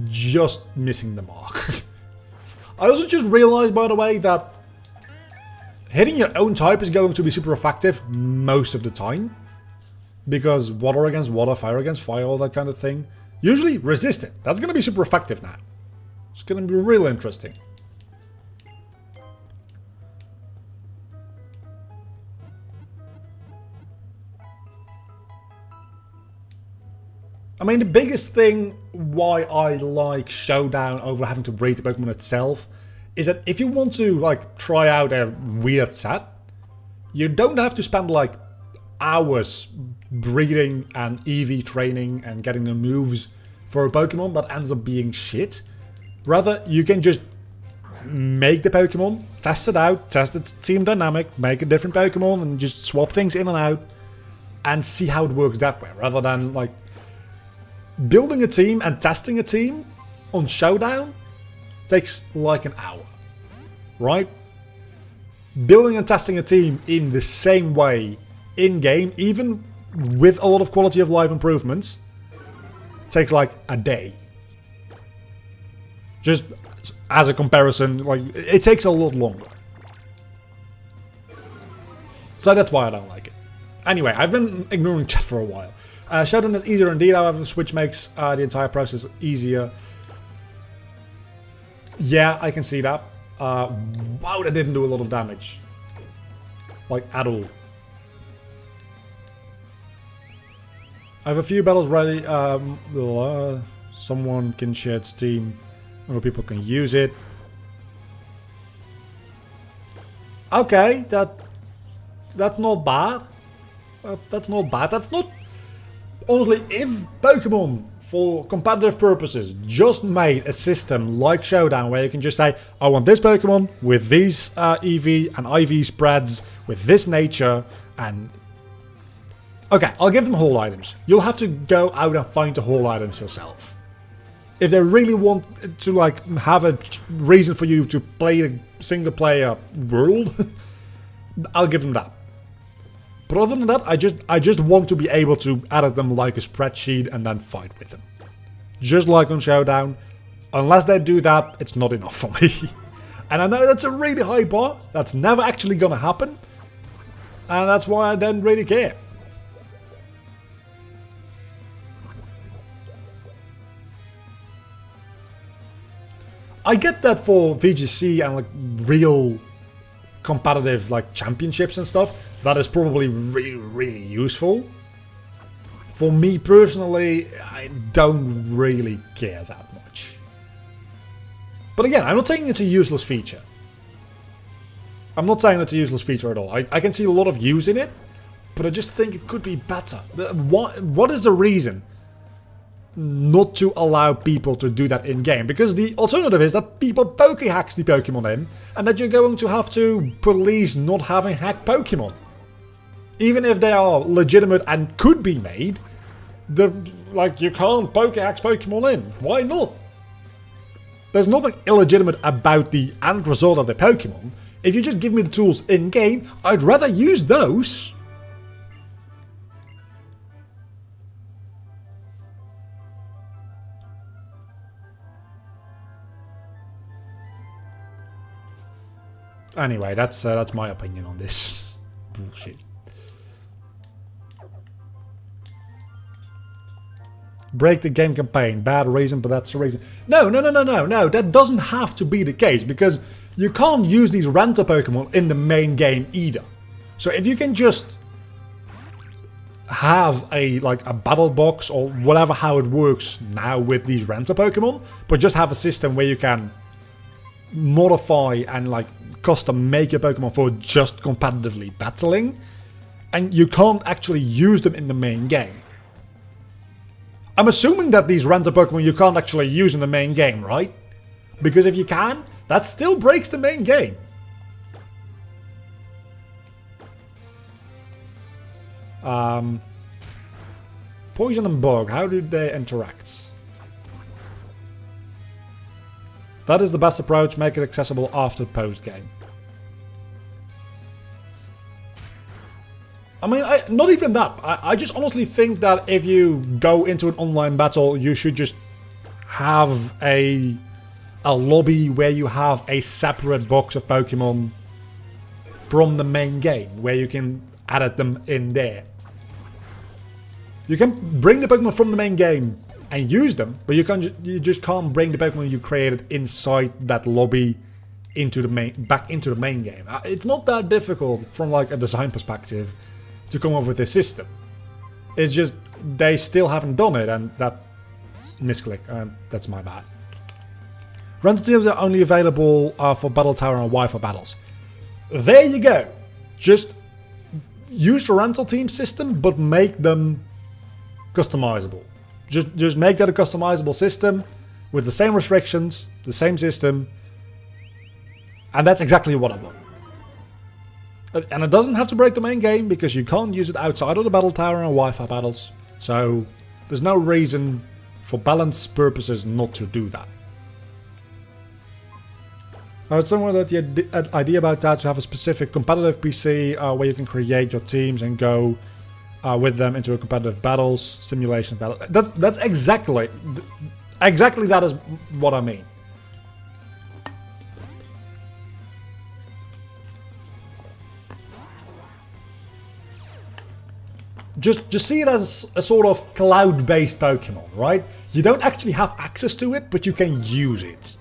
just missing the mark. I also just realized, by the way, that hitting your own type is going to be super effective most of the time. Because water against water, fire against fire, all that kind of thing. Usually resist it. That's going to be super effective now. It's going to be real interesting. I mean, the biggest thing why I like Showdown over having to breed the Pokemon itself is that if you want to, like, try out a weird set, you don't have to spend, like, hours breeding and EV training and getting the moves for a Pokemon that ends up being shit. Rather, you can just make the Pokemon, test it out, test its team dynamic, make a different Pokemon and just swap things in and out and see how it works that way, rather than, like, building a team and testing a team on Showdown takes like an hour, right? Building and testing a team in the same way in-game, even with a lot of quality of life improvements, takes like a day. Just as a comparison, like, it takes a lot longer. So that's why I don't like it. Anyway, I've been ignoring chat for a while. Showdown is easier indeed, however, the Switch makes the entire process easier. Yeah, I can see that. Wow, that didn't do a lot of damage. Like, at all. I have a few battles ready. Someone can share Steam. Other people can use it. Okay, that's not bad. That's not bad. That's not... Honestly, if Pokemon, for competitive purposes, just made a system like Showdown where you can just say, I want this Pokemon with these EV and IV spreads, with this nature, and... Okay, I'll give them haul items. You'll have to go out and find the haul items yourself. If they really want to, like, have a reason for you to play a single-player world, I'll give them that. But other than that, I just want to be able to edit them like a spreadsheet and then fight with them. Just like on Showdown. Unless they do that, it's not enough for me. And I know that's a really high bar. That's never actually gonna happen. And that's why I don't really care. I get that for VGC and like real competitive like championships and stuff. That is probably really, really useful. For me personally, I don't really care that much. But again, I'm not saying it's a useless feature. I'm not saying it's a useless feature at all. I can see a lot of use in it, but I just think it could be better. What is the reason not to allow people to do that in-game? Because the alternative is that people poke-hacks the Pokemon in, and that you're going to have to police not having hacked Pokemon. Even if they are legitimate and could be made, like, you can't poke-hack Pokemon in. Why not? There's nothing illegitimate about the end result of the Pokemon. If you just give me the tools in-game, I'd rather use those. Anyway, that's my opinion on this bullshit. Break the game campaign. Bad reason, but that's the reason. No. That doesn't have to be the case, because you can't use these renter Pokemon in the main game either. So if you can just have a battle box or whatever, how it works now with these renter Pokemon, but just have a system where you can modify and custom make your Pokemon for just competitively battling, and you can't actually use them in the main game. I'm assuming that these renter Pokemon you can't actually use in the main game, right? Because if you can, that still breaks the main game. Poison and Bug, how do they interact? That is the best approach, make it accessible after post-game. I mean, not even that. I just honestly think that if you go into an online battle, you should just have a lobby where you have a separate box of Pokemon from the main game, where you can edit them in there. You can bring the Pokemon from the main game and use them, but you just can't bring the Pokemon you created inside that lobby into the back into the main game. It's not that difficult from a design perspective to come up with this system. It's just they still haven't done it, and that misclick. That's my bad. Renter teams are only available for Battle Tower and Wi-Fi battles. There you go. Just use the rental team system, but make them customizable. Just make that a customizable system with the same restrictions, the same system, and that's exactly what I want. And it doesn't have to break the main game, because you can't use it outside of the Battle Tower and Wi-Fi battles. So there's no reason for balance purposes not to do that. I heard somewhere that the idea about that to have a specific competitive PC where you can create your teams and go with them into a competitive battles, simulation battle. That's exactly that is what I mean. Just see it as a sort of cloud-based Pokemon, right? You don't actually have access to it, but you can use it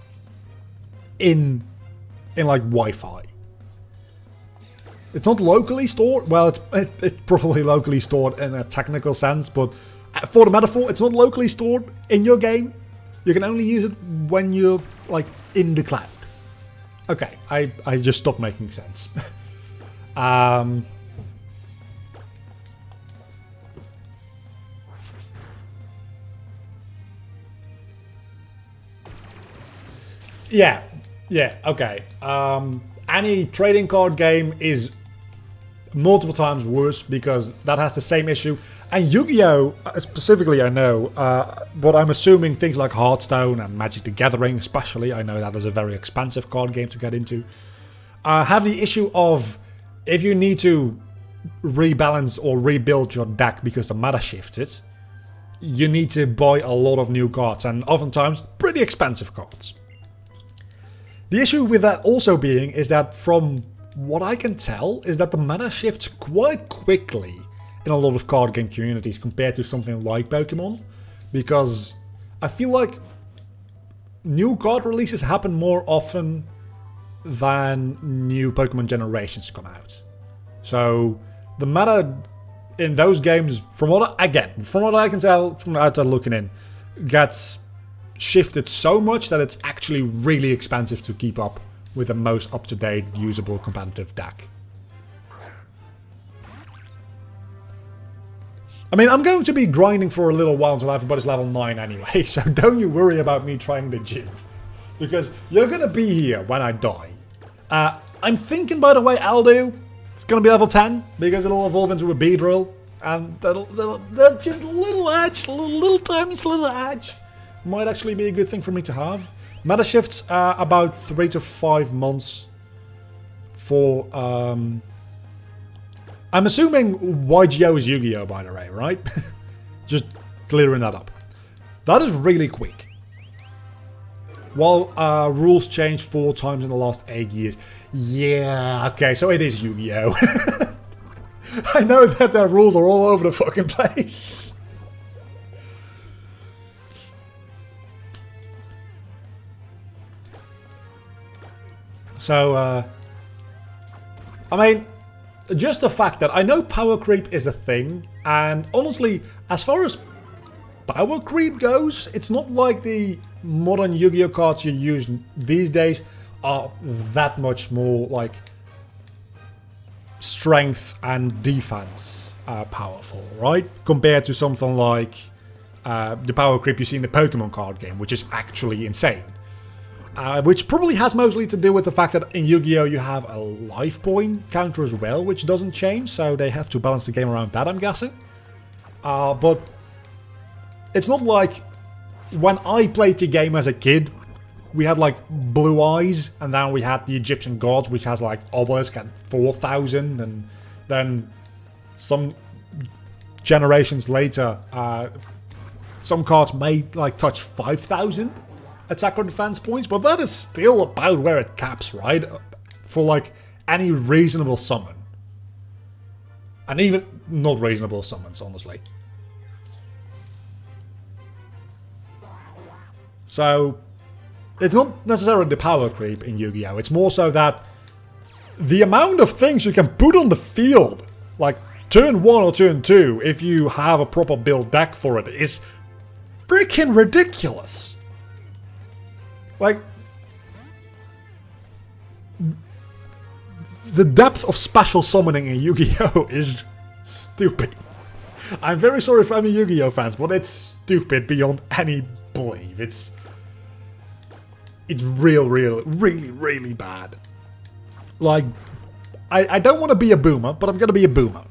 in Wi-Fi. It's not locally stored. Well, it's probably locally stored in a technical sense, but for the metaphor, it's not locally stored in your game. You can only use it when you're in the cloud. Okay, I just stopped making sense. Yeah, okay. Any trading card game is multiple times worse, because that has the same issue. And Yu-Gi-Oh! Specifically, I know, but I'm assuming things like Hearthstone and Magic the Gathering, especially, I know that is a very expensive card game to get into, have the issue of if you need to rebalance or rebuild your deck because the meta shifted, you need to buy a lot of new cards, and oftentimes pretty expensive cards. The issue with that also being is that, from what I can tell, is that the meta shifts quite quickly in a lot of card game communities compared to something like Pokemon, because I feel like new card releases happen more often than new Pokemon generations come out. So the meta in those games, from what I can tell from the outside looking in, gets shifted so much that it's actually really expensive to keep up with the most up-to-date, usable, competitive deck. I mean, I'm going to be grinding for a little while until everybody's level 9 anyway, so don't you worry about me trying the gym. Because you're going to be here when I die. I'm thinking, by the way, Aldo, it's going to be level 10, because it'll evolve into a Beedrill. And that'll just a little edge, little tiny little edge, might actually be a good thing for me to have. Meta shifts about 3 to 5 months for... I'm assuming YGO is Yu-Gi-Oh, by the way, right? Just clearing that up. That is really quick. While rules changed 4 times in the last 8 years. Yeah, okay, so it is Yu-Gi-Oh. I know that their rules are all over the fucking place. So, I mean, just the fact that I know power creep is a thing, and honestly, as far as power creep goes, it's not like the modern Yu-Gi-Oh cards you use these days are that much more like strength and defense powerful, right? Compared to something like the power creep you see in the Pokemon card game, which is actually insane. Which probably has mostly to do with the fact that in Yu-Gi-Oh you have a life point counter as well, which doesn't change, so they have to balance the game around that, I'm guessing. But it's not like when I played the game as a kid, we had like Blue Eyes, and then we had the Egyptian Gods, which has like Obelisk at 4,000, and then some generations later, some cards may like touch 5,000 attack or defense points, but that is still about where it caps, right? For like any reasonable summon. And even not reasonable summons, honestly. So, it's not necessarily the power creep in Yu-Gi-Oh! It's more so that the amount of things you can put on the field, like turn 1 or turn 2, if you have a proper build deck for it, is freaking ridiculous. Like, the depth of special summoning in Yu-Gi-Oh! Is stupid. I'm very sorry for any Yu-Gi-Oh! Fans, but it's stupid beyond any belief. It's really bad. Like, I don't want to be a boomer, but I'm going to be a boomer.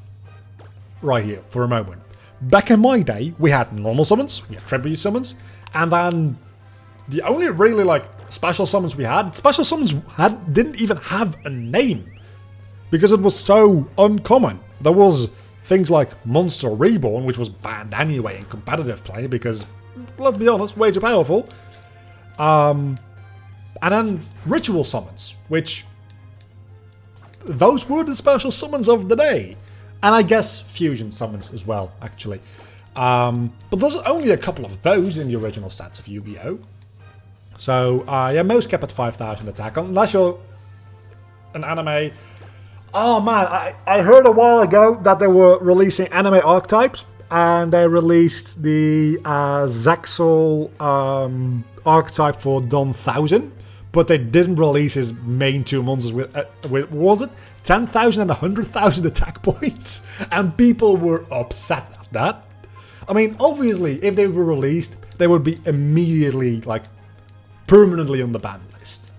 Right here, for a moment. Back in my day, we had normal summons, we had tribute summons, and then the only really, like, special summons we had, didn't even have a name. Because it was so uncommon. There was things like Monster Reborn, which was banned anyway in competitive play, because, let's be honest, way too powerful. And then Ritual Summons, which... those were the special summons of the day. And I guess Fusion Summons as well, actually. But there's only a couple of those in the original sets of Yu-Gi-Oh! So, yeah, most kept at 5,000 attack, unless you're an anime. Oh man, I heard a while ago that they were releasing anime archetypes, and they released the Zaxel archetype for Don 1000, but they didn't release his main 2 monsters with what was it? 10,000 and 100,000 attack points, and people were upset at that. I mean, obviously, if they were released, they would be immediately, like, permanently on the ban list.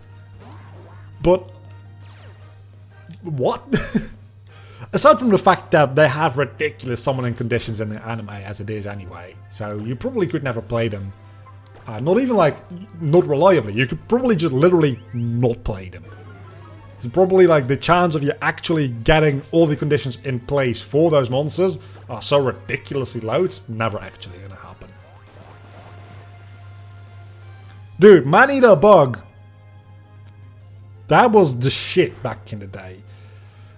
But what? Aside from the fact that they have ridiculous summoning conditions in the anime as it is anyway, so you probably could never play them. Not even like, not reliably, you could probably just literally not play them. It's probably like the chance of you actually getting all the conditions in place for those monsters are so ridiculously low, it's never actually gonna happen. Dude, Man-Eater Bug. That was the shit back in the day.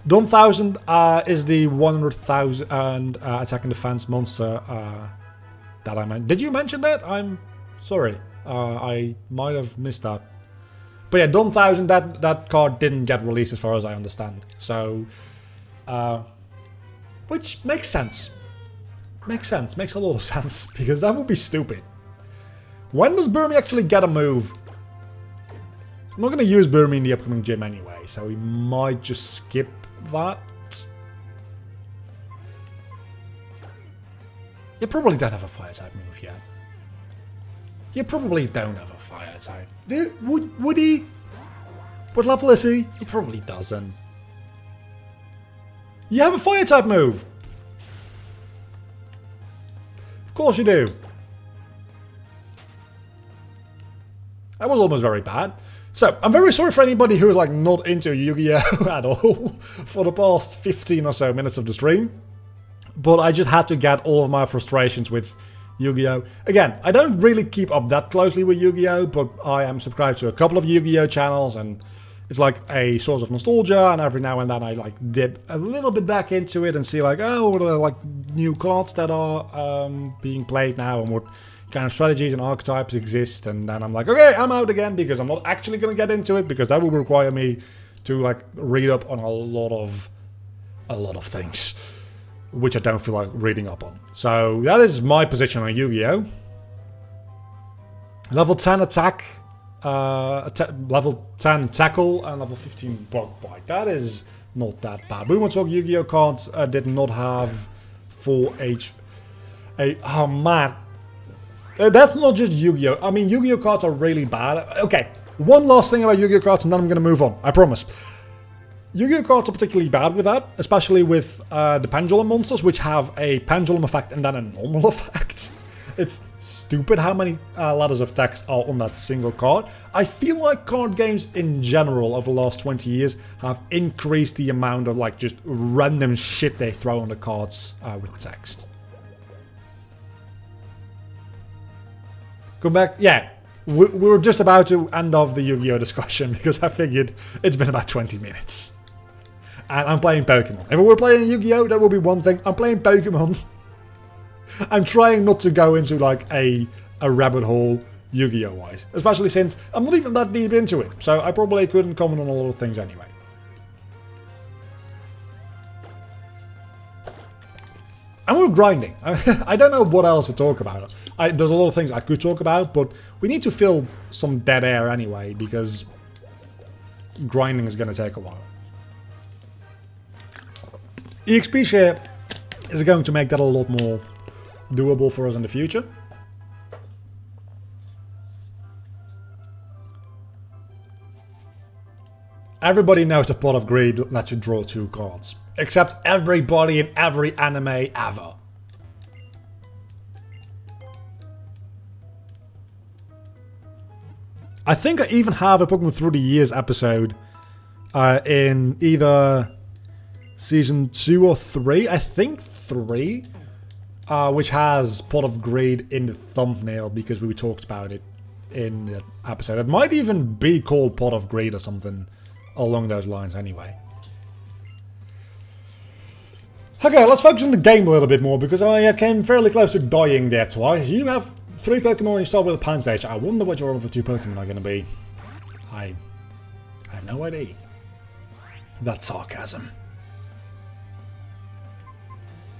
Don 1000 is the 100,000 attack and defense monster that I meant. Did you mention that? I'm sorry. I might have missed that. But yeah, Don 1000, that card didn't get released as far as I understand. So, which makes sense. Makes sense. Makes a lot of sense. Because that would be stupid. When does Burmy actually get a move? I'm not going to use Burmy in the upcoming gym anyway, so we might just skip that. You probably don't have a fire type move yet. You probably don't have a fire type. Would he? What level is he? He probably doesn't. You have a fire type move. Of course you do. That was almost very bad. So, I'm very sorry for anybody who's like not into Yu-Gi-Oh! At all for the past 15 or so minutes of the stream. But I just had to get all of my frustrations with Yu-Gi-Oh! Again, I don't really keep up that closely with Yu-Gi-Oh! But I am subscribed to a couple of Yu-Gi-Oh! Channels, and it's like a source of nostalgia, and every now and then I like dip a little bit back into it and see like, oh, what are like new cards that are being played now, and what kind of strategies and archetypes exist, and then I'm like, okay, I'm out again, because I'm not actually going to get into it, because that will require me to like read up on a lot of things, which I don't feel like reading up on. So that is my position on Yu-Gi-Oh! Level 10 attack, level 10 tackle, and level 15 bug bite. That is not that bad. Boomer Talk Yu-Gi-Oh! Cards did not have 4 oh man. That's not just Yu-Gi-Oh! I mean, Yu-Gi-Oh! Cards are really bad. Okay, one last thing about Yu-Gi-Oh! Cards and then I'm going to move on. I promise. Yu-Gi-Oh! Cards are particularly bad with that, especially with the pendulum monsters, which have a pendulum effect and then a normal effect. It's stupid how many ladders of text are on that single card. I feel like card games in general over the last 20 years have increased the amount of like just random shit they throw on the cards with text. Come back. Yeah, we were just about to end off the Yu-Gi-Oh! Discussion because I figured it's been about 20 minutes. And I'm playing Pokemon. If we were playing Yu-Gi-Oh! That would be one thing. I'm playing Pokemon. I'm trying not to go into like a rabbit hole Yu-Gi-Oh! Wise. Especially since I'm not even that deep into it. So I probably couldn't comment on a lot of things anyway. And we're grinding. I don't know what else to talk about. There's a lot of things I could talk about, but we need to fill some dead air anyway, because grinding is going to take a while. EXP share is going to make that a lot more doable for us in the future. Everybody knows the Pot of Greed lets you draw 2 cards. Except everybody in every anime ever. I think I even have a Pokemon Through the Years episode in either season 2 or 3. I think 3. Which has Pot of Greed in the thumbnail because we talked about it in the episode. It might even be called Pot of Greed or something along those lines anyway. Okay, let's focus on the game a little bit more, because I came fairly close to dying there twice. You have 3 Pokemon and you start with a Pan Stage. I wonder what your other 2 Pokemon are going to be. I have no idea. That's sarcasm.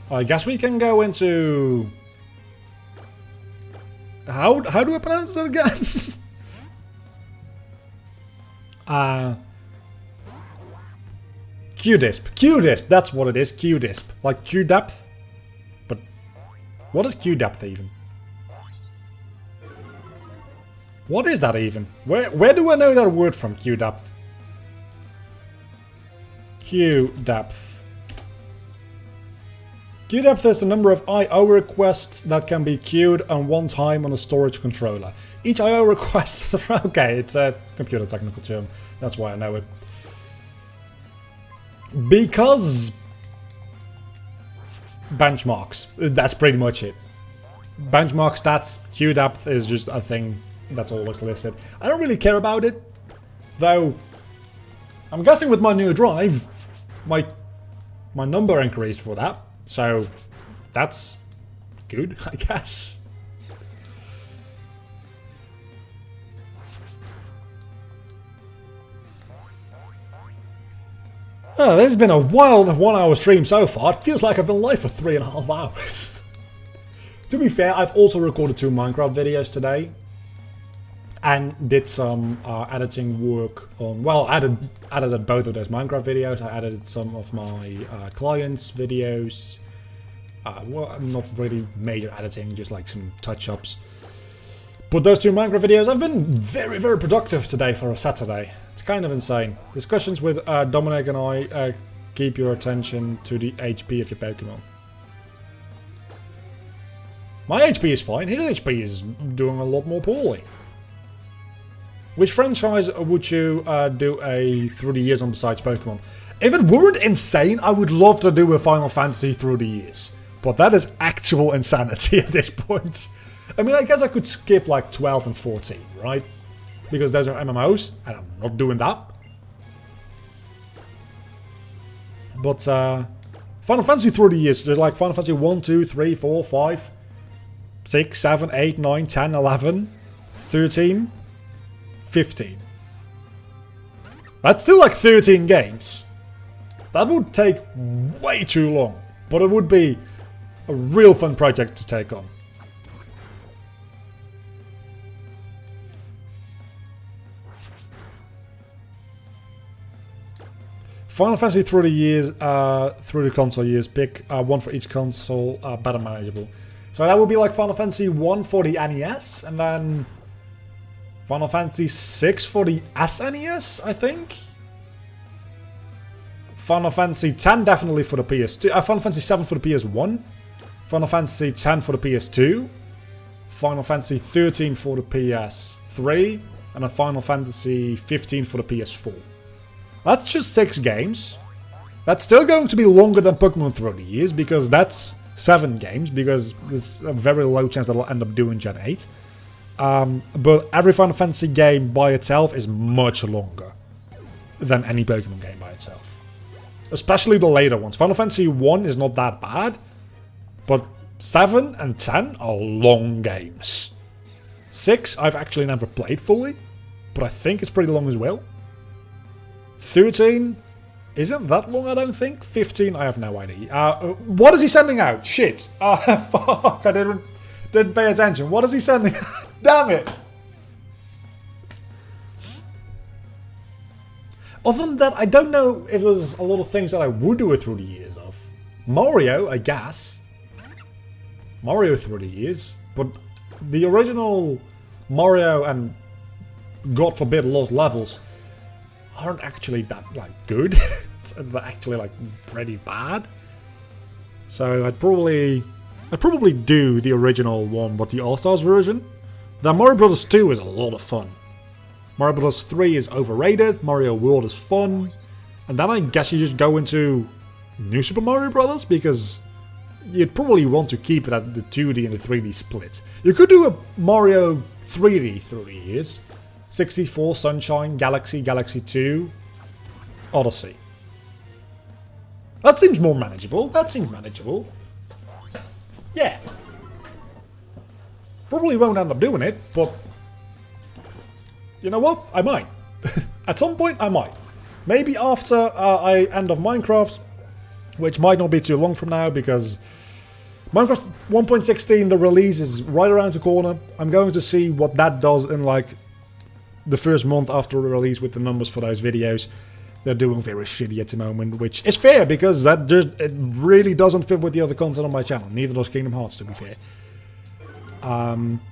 I guess we can go into... How do I pronounce that again? Q-Disp. Q-Disp, that's what it is. Q-Disp. Like Q-Depth. But what is Q-Depth even? What is that even? Where do I know that word from? Q-Depth. Q-Depth. Q-Depth is the number of I/O requests that can be queued at one time on a storage controller. Each I/O request... Okay, it's a computer technical term. That's why I know it. Because... benchmarks. That's pretty much it. Benchmark stats, Q-Depth is just a thing that's always listed. I don't really care about it. Though, I'm guessing with my new drive, my number increased for that. So, that's good, I guess. Oh, this has been a wild 1-hour stream so far. It feels like I've been live for 3.5 hours. To be fair, I've also recorded 2 Minecraft videos today. And did some editing work on... Well, I edited both of those Minecraft videos. I edited some of my clients' videos. Well, not really major editing, just like some touch-ups. But those 2 Minecraft videos have been very, very productive today for a Saturday. It's kind of insane. Discussions with Dominic and I keep your attention to the HP of your Pokemon. My HP is fine. His HP is doing a lot more poorly. Which franchise would you do a through the years on besides Pokemon? If it weren't insane, I would love to do a Final Fantasy through the years. But that is actual insanity at this point. I mean, I guess I could skip like 12 and 14, right? Because those are MMOs, and I'm not doing that. But Final Fantasy through the years, there's like Final Fantasy 1, 2, 3, 4, 5, 6, 7, 8, 9, 10, 11, 13, 15. That's still like 13 games. That would take way too long, but it would be a real fun project to take on. Final Fantasy through the years, through the console years, pick one for each console, better manageable. So that would be like Final Fantasy 1 for the NES, and then Final Fantasy 6 for the SNES, I think. Final Fantasy 10 definitely for the PS2. Final Fantasy 7 for the PS1. Final Fantasy 10 for the PS2. Final Fantasy 13 for the PS3. And a Final Fantasy 15 for the PS4. That's just 6 games. That's still going to be longer than Pokemon through the years, because that's 7 games, because there's a very low chance that I'll end up doing Gen 8. But every Final Fantasy game by itself is much longer than any Pokemon game by itself. Especially the later ones. Final Fantasy 1 is not that bad, but 7 and 10 are long games. 6 I've actually never played fully, but I think it's pretty long as well. 13 isn't that long, I don't think. 15 I have no idea. What is he sending out? Shit. Fuck, I didn't pay attention. What is he sending out? Damn it. Other than that, I don't know if there's a lot of things that I would do it through the years of. Mario, I guess. Mario through the years. But the original Mario and, God forbid, Lost Levels aren't actually that, like, good. They're actually, like, pretty bad. So I'd probably do the original one, but the All-Stars version. The Mario Bros. 2 is a lot of fun. Mario Bros. 3 is overrated, Mario World is fun, and then I guess you just go into New Super Mario Bros. Because you'd probably want to keep it at the 2D and the 3D split. You could do a Mario 3D through the years. 64, Sunshine, Galaxy, Galaxy 2, Odyssey. That seems more manageable, Yeah. Probably won't end up doing it, but you know what? I might. At some point, I might. Maybe after I end off Minecraft, which might not be too long from now, because Minecraft 1.16, the release is right around the corner. I'm going to see what that does in like the first month after the release with the numbers for those videos. They're doing very shitty at the moment, which is fair, because that just, it really doesn't fit with the other content on my channel. Neither does Kingdom Hearts, to be fair.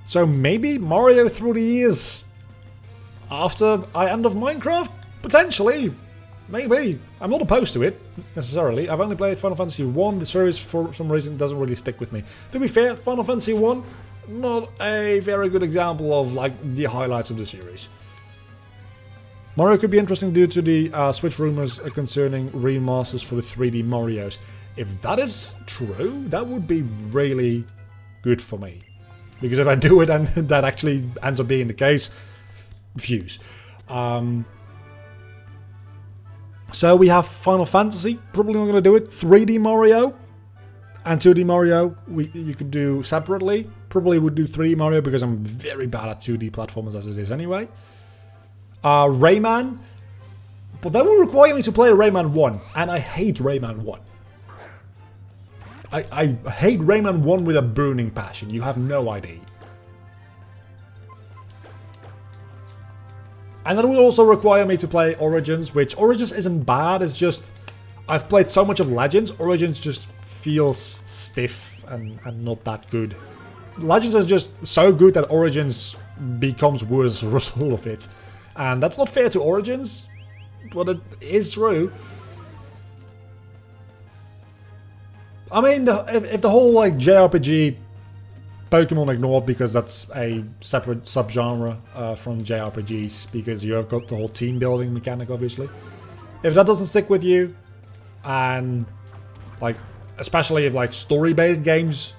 So maybe Mario through the years after I end off Minecraft? Potentially. Maybe. I'm not opposed to it, necessarily. I've only played Final Fantasy 1. The series, for some reason, doesn't really stick with me. To be fair, Final Fantasy 1, not a very good example of, like, the highlights of the series. Mario could be interesting due to the Switch rumors concerning remasters for the 3D Marios. If that is true, that would be really good for me. Because if I do it and that actually ends up being the case, views. So we have Final Fantasy, probably not going to do it. 3D Mario and 2D Mario, you could do separately. Probably would do 3D Mario because I'm very bad at 2D platformers as it is anyway. Rayman, but that will require me to play Rayman 1, and I hate Rayman 1. I hate Rayman 1 with a burning passion, you have no idea. And that will also require me to play Origins, which Origins isn't bad, it's just I've played so much of Legends, Origins just feels stiff and not that good. Legends is just so good that Origins becomes worse as a result of it. And that's not fair to Origins, but it is true. I mean, if the whole like JRPG Pokemon ignored because that's a separate subgenre from JRPGs, because you have got the whole team building mechanic, obviously. If that doesn't stick with you, and like, especially if like story-based games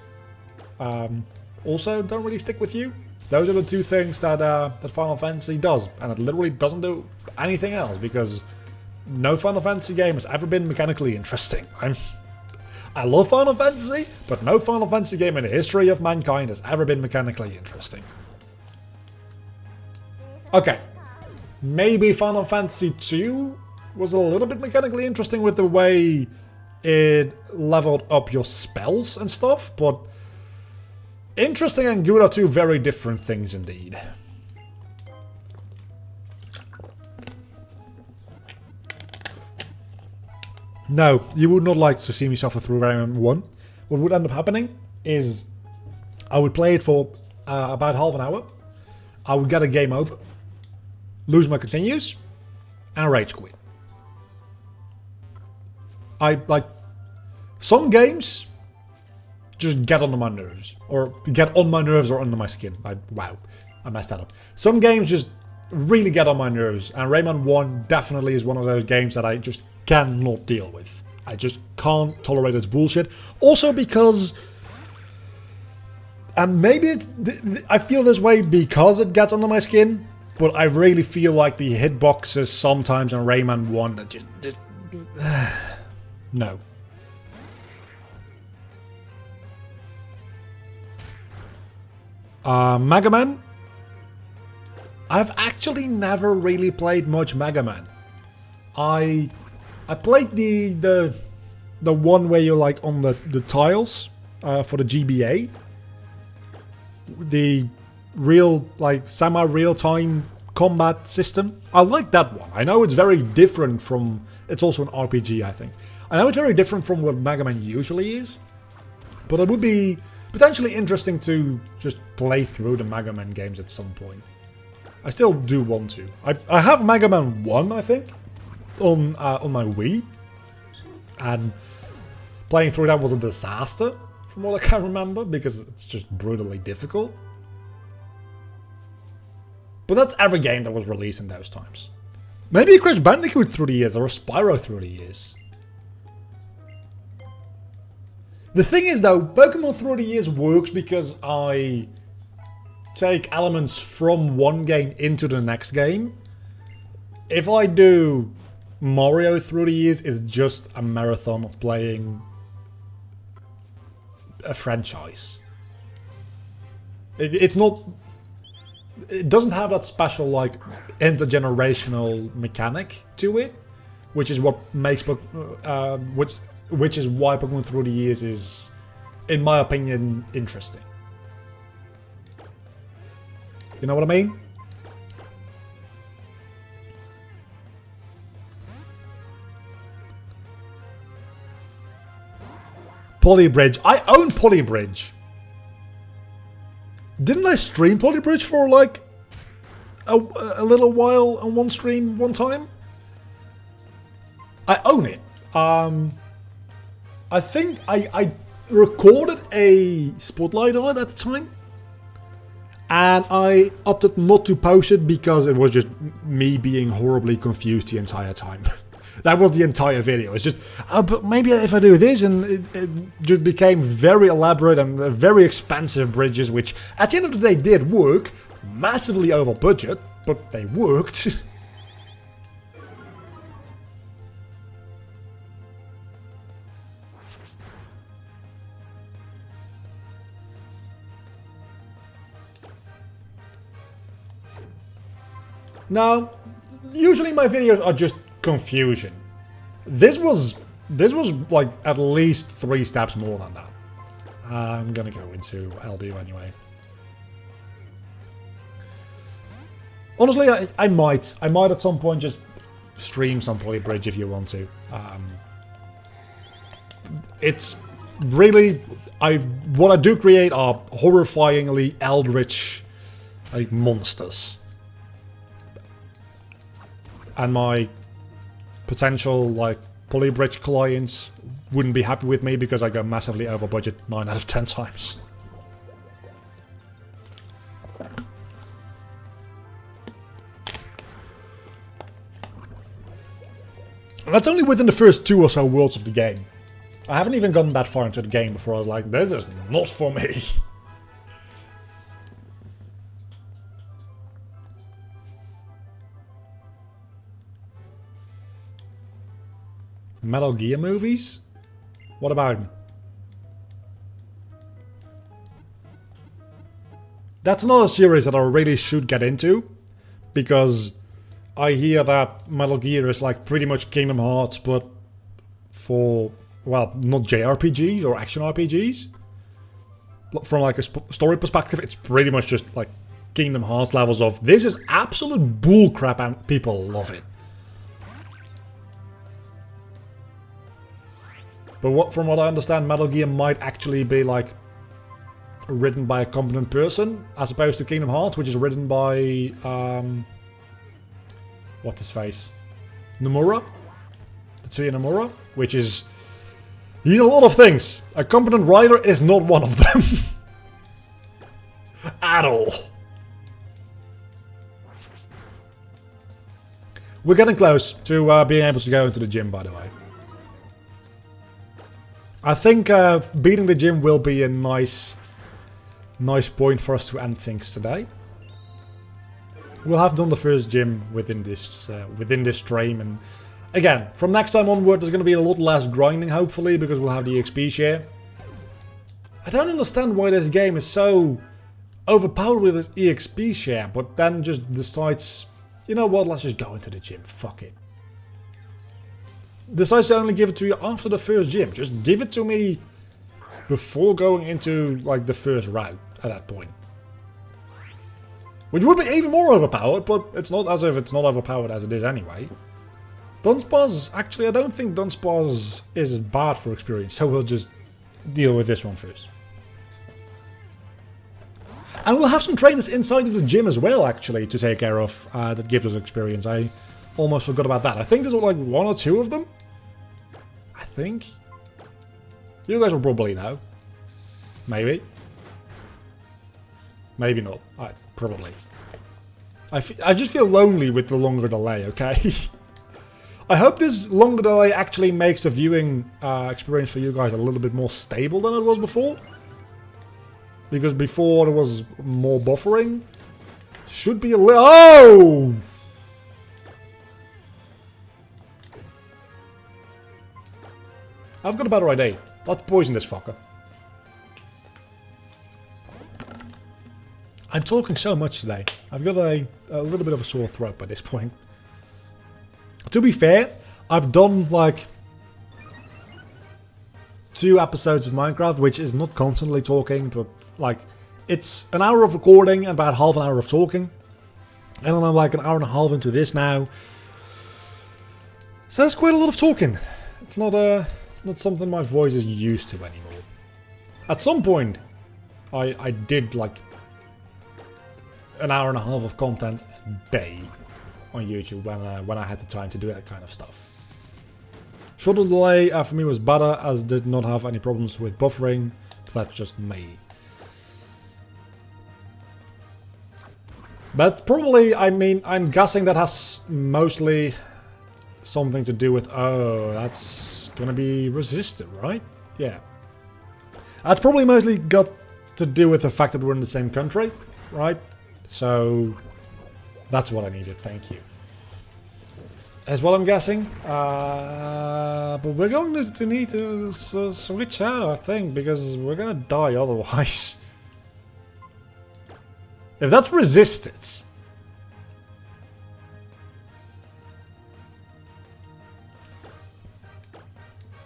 also don't really stick with you, those are the two things that that Final Fantasy does, and it literally doesn't do anything else, because no Final Fantasy game has ever been mechanically interesting. I love Final Fantasy, but no Final Fantasy game in the history of mankind has ever been mechanically interesting. Okay, maybe Final Fantasy 2 was a little bit mechanically interesting with the way it leveled up your spells and stuff, but interesting and good are two very different things indeed. No, you would not like to see me suffer through Rayman 1. What would end up happening is I would play it for about half an hour. I would get a game over, lose my continues, and rage quit. Some games just get under my nerves, or get on my nerves or under my skin. Wow, I messed that up. Some games just really get on my nerves, and Rayman 1 definitely is one of those games that I just cannot deal with. I just can't tolerate its bullshit. Also because, and maybe I feel this way because it gets under my skin, but I really feel like the hitboxes sometimes in Rayman 1 that just no. Mega Man? I've actually never really played much Mega Man. I played the one where you're like on the tiles for the GBA. The real, like, semi-real-time combat system. I like that one. I know it's very different from... It's also an RPG, I think. I know it's very different from what Mega Man usually is. But it would be potentially interesting to just play through the Mega Man games at some point. I still do want to. I have Mega Man 1, I think, on my Wii. And playing through that was a disaster, from what I can remember, because it's just brutally difficult. But that's every game that was released in those times. Maybe a Crash Bandicoot through the years, or a Spyro through the years. The thing is though, Pokemon through the years works because I take elements from one game into the next game. If I do Mario through the years, it's just a marathon of playing a franchise. It's not... It doesn't have that special, like, intergenerational mechanic to it, which is what makes which is why Pokemon through the years is, in my opinion, interesting. You know what I mean? Polybridge. I own Polybridge. Didn't I stream Polybridge for like a little while on one stream one time? I own it. I think I recorded a spotlight on it at the time. And I opted not to post it because it was just me being horribly confused the entire time. That was the entire video. It's just, oh, but maybe if I do this, and it just became very elaborate and very expensive bridges, which at the end of the day did work, massively over budget, but they worked. Now, usually my videos are just confusion. This was like at least 3 steps more than that. I'm gonna go into LD anyway. Honestly, I might at some point just stream some Polybridge if you want to. It's really, what I do create are horrifyingly eldritch, like, monsters. And my potential, like, Polybridge clients wouldn't be happy with me because I go massively over budget 9 out of 10 times. And that's only within the first 2 or so worlds of the game. I haven't even gotten that far into the game before I was like, this is not for me. Metal Gear movies? What about them? That's another series that I really should get into, because I hear that Metal Gear is like pretty much Kingdom Hearts, but for, well, not JRPGs or action RPGs. From like a story perspective, it's pretty much just like Kingdom Hearts levels of, this is absolute bullcrap and people love it. But from what I understand, Metal Gear might actually be like written by a competent person, as opposed to Kingdom Hearts, which is written by what's his face, Nomura, Tetsuya Nomura, which is, he's a lot of things. A competent writer is not one of them at all. We're getting close to being able to go into the gym, by the way. I think beating the gym will be a nice point for us to end things today. We'll have done the first gym within this stream, and again, from next time onward, there's going to be a lot less grinding, hopefully, because we'll have the XP share. I don't understand why this game is so overpowered with its EXP share, but then just decides, you know what, let's just go into the gym, fuck it. Decides to only give it to you after the first gym. Just give it to me before going into like the first route at that point. Which would be even more overpowered, but it's not as if it's not overpowered as it is anyway. Dunsparce, actually I don't think Dunsparce is bad for experience, so we'll just deal with this one first. And we'll have some trainers inside of the gym as well, actually, to take care of, that gives us experience. I almost forgot about that. I think there's like 1 or 2 of them. I think. You guys will probably know. Maybe. Maybe not. Probably. I just feel lonely with the longer delay, okay? I hope this longer delay actually makes the viewing experience for you guys a little bit more stable than it was before. Because before there was more buffering. Should be a little... Oh! I've got a better idea. Let's poison this fucker. I'm talking so much today. I've got a little bit of a sore throat by this point. To be fair, I've done like 2 episodes of Minecraft, which is not constantly talking, but like it's an hour of recording and about half an hour of talking. And then I'm like an hour and a half into this now. So that's quite a lot of talking. It's not something my voice is used to anymore. At some point, I did like an hour and a half of content a day on YouTube when I had the time to do that kind of stuff. Shorter delay for me was better, as did not have any problems with buffering, but that's just me. But probably, I mean, I'm guessing that has mostly something to do with, oh, that's gonna be resistant, right? Yeah. That's probably mostly got to do with the fact that we're in the same country, right? So, that's what I needed, thank you. That's what I'm guessing. But we're going to need to switch out, I think, because we're gonna die otherwise. If that's resistance...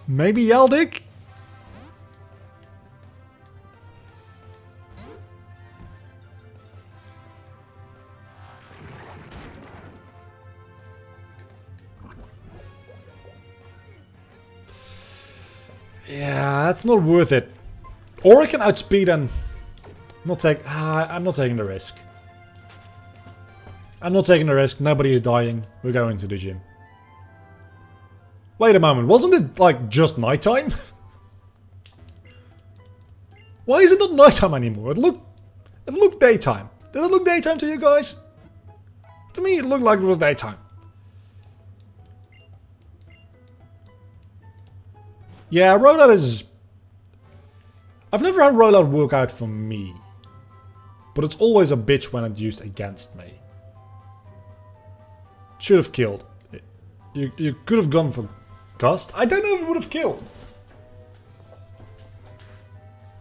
Maybe Yaldic? Yeah, that's not worth it. Or I can outspeed and not take... I'm not taking the risk. I'm not taking the risk. Nobody is dying. We're going to the gym. Wait a moment. Wasn't it, like, just nighttime? Why is it not nighttime anymore? It looked daytime. Did it look daytime to you guys? To me, it looked like it was daytime. Yeah, rollout is... I've never had rollout work out for me. But it's always a bitch when it's used against me. Should have killed. You could have gone for Gust. I don't know if it would have killed.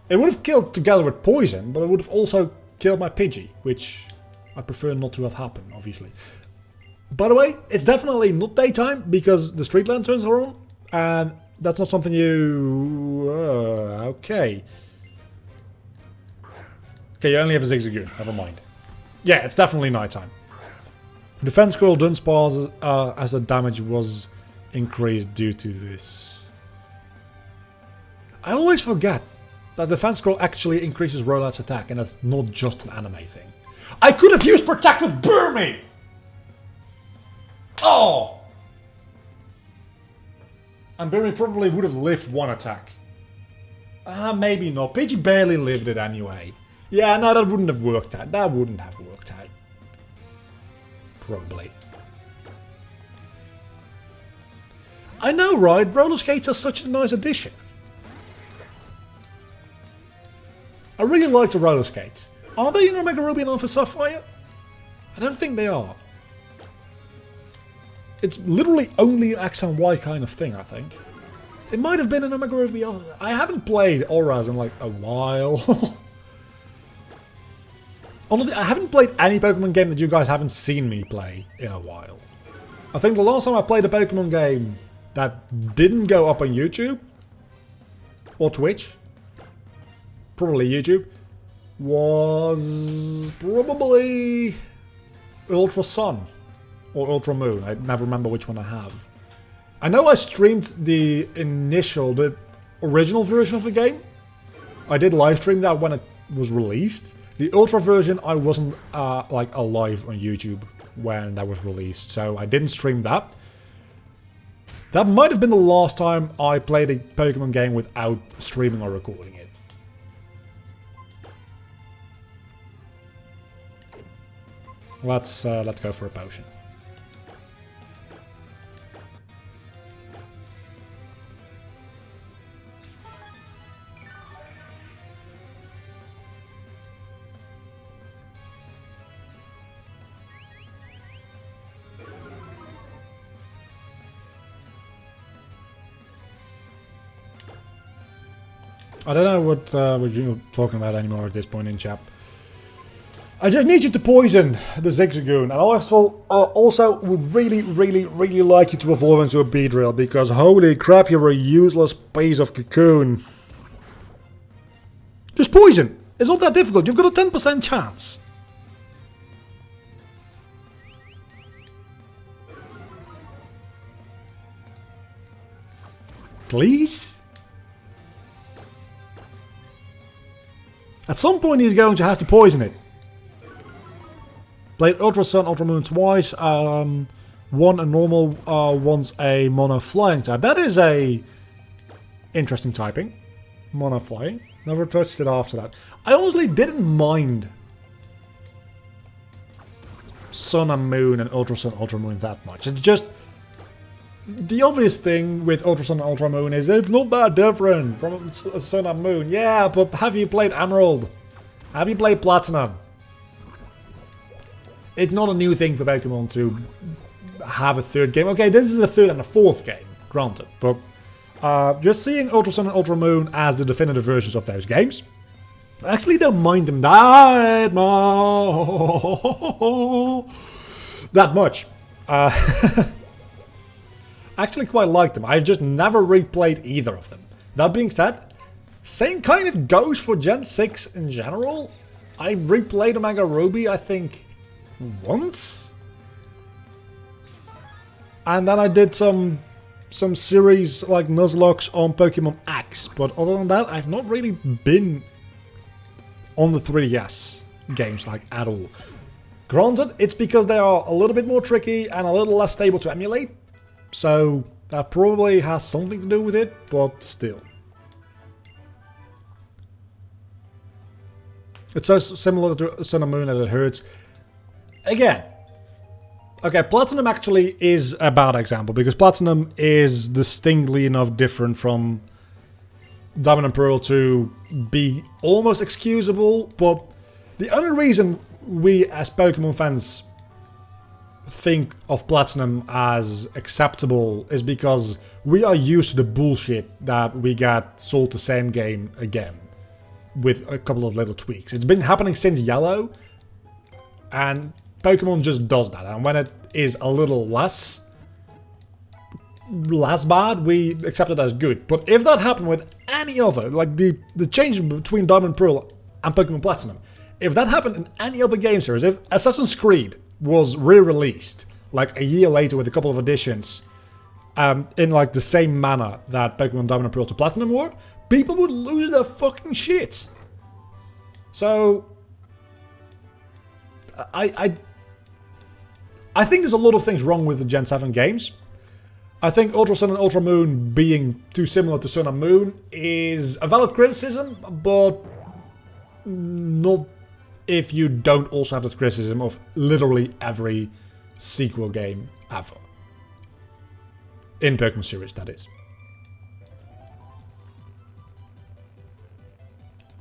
It would have killed together with Poison, but it would have also killed my Pidgey, which I prefer not to have happened, obviously. By the way, it's definitely not daytime because the street lanterns are on, and that's not something you... okay. Okay, you only have a Zigzagoon, never mind. Yeah, it's definitely nighttime. Defense scroll done spars as the damage was increased due to this. I always forget that defense scroll actually increases rollout's attack, and that's not just an anime thing. I could have used Protect with Burmy! Oh! And Burmy probably would have lived one attack. Maybe not. Pidgey barely lived it anyway. Yeah, no, that wouldn't have worked out. That wouldn't have worked out. Probably. I know, right? Roller skates are such a nice addition. I really like the roller skates. Are they in Omega Ruby and Alpha Sapphire? I don't think they are. It's literally only an X and Y kind of thing, I think. It might have been in Omega Ruby. I haven't played Auras in like a while. Honestly, I haven't played any Pokemon game that you guys haven't seen me play in a while. I think the last time I played a Pokemon game that didn't go up on YouTube or Twitch, probably YouTube, was probably Ultra Sun or Ultra Moon. I never remember which one I have. I know I streamed the original version of the game. I did live stream that when it was released. The Ultra version, I wasn't like alive on YouTube when that was released, so I didn't stream that. That might have been the last time I played a Pokemon game without streaming or recording it. Let's go for a potion. I don't know what you're talking about anymore at this point in chat. I just need you to poison the Zigzagoon, and I also would really like you to evolve into a Beedrill, because holy crap, you're a useless piece of cocoon. Just poison! It's not that difficult, you've got a 10% chance. Please? At some point he's going to have to poison it. Played Ultra Sun, Ultra Moon twice. One a normal, one's a mono flying type. That is a interesting typing. Mono flying. Never touched it after that. I honestly didn't mind Sun and Moon and Ultra Sun, Ultra Moon that much. It's just the obvious thing with Ultra Sun and Ultra Moon is it's not that different from Sun and Moon. Yeah, but have you played Emerald? Have you played Platinum? It's not a new thing for Pokemon to have a third game. Okay, this is the third and the fourth game, granted. But just seeing Ultra Sun and Ultra Moon as the definitive versions of those games, I actually don't mind them that much. I actually quite like them. I've just never replayed either of them. That being said, same kind of goes for Gen 6 in general. I replayed Omega Ruby, I think, once. And then I did some series like Nuzlocke on Pokemon X. But other than that, I've not really been on the 3DS games like at all. Granted, it's because they are a little bit more tricky and a little less stable to emulate. So that probably has something to do with it, but still. It's so similar to Sun and Moon that it hurts. Again, okay, Platinum actually is a bad example, because Platinum is distinctly enough different from Diamond and Pearl to be almost excusable, but the only reason we as Pokemon fans think of Platinum as acceptable is because we are used to the bullshit that we got sold the same game again with a couple of little tweaks. It's been happening since Yellow, and Pokemon just does that, and when it is a little less bad, we accept it as good. But if that happened with any other, like the change between Diamond and Pearl and Pokemon Platinum, if that happened in any other game series, if Assassin's Creed was re-released like a year later with a couple of additions, in like the same manner that Pokemon Diamond and Pearl to Platinum were, people would lose their fucking shit. So I think there's a lot of things wrong with the Gen 7 games. I think Ultra Sun and Ultra Moon being too similar to Sun and Moon is a valid criticism, but not if you don't also have this criticism of literally every sequel game ever. In Pokemon series, that is.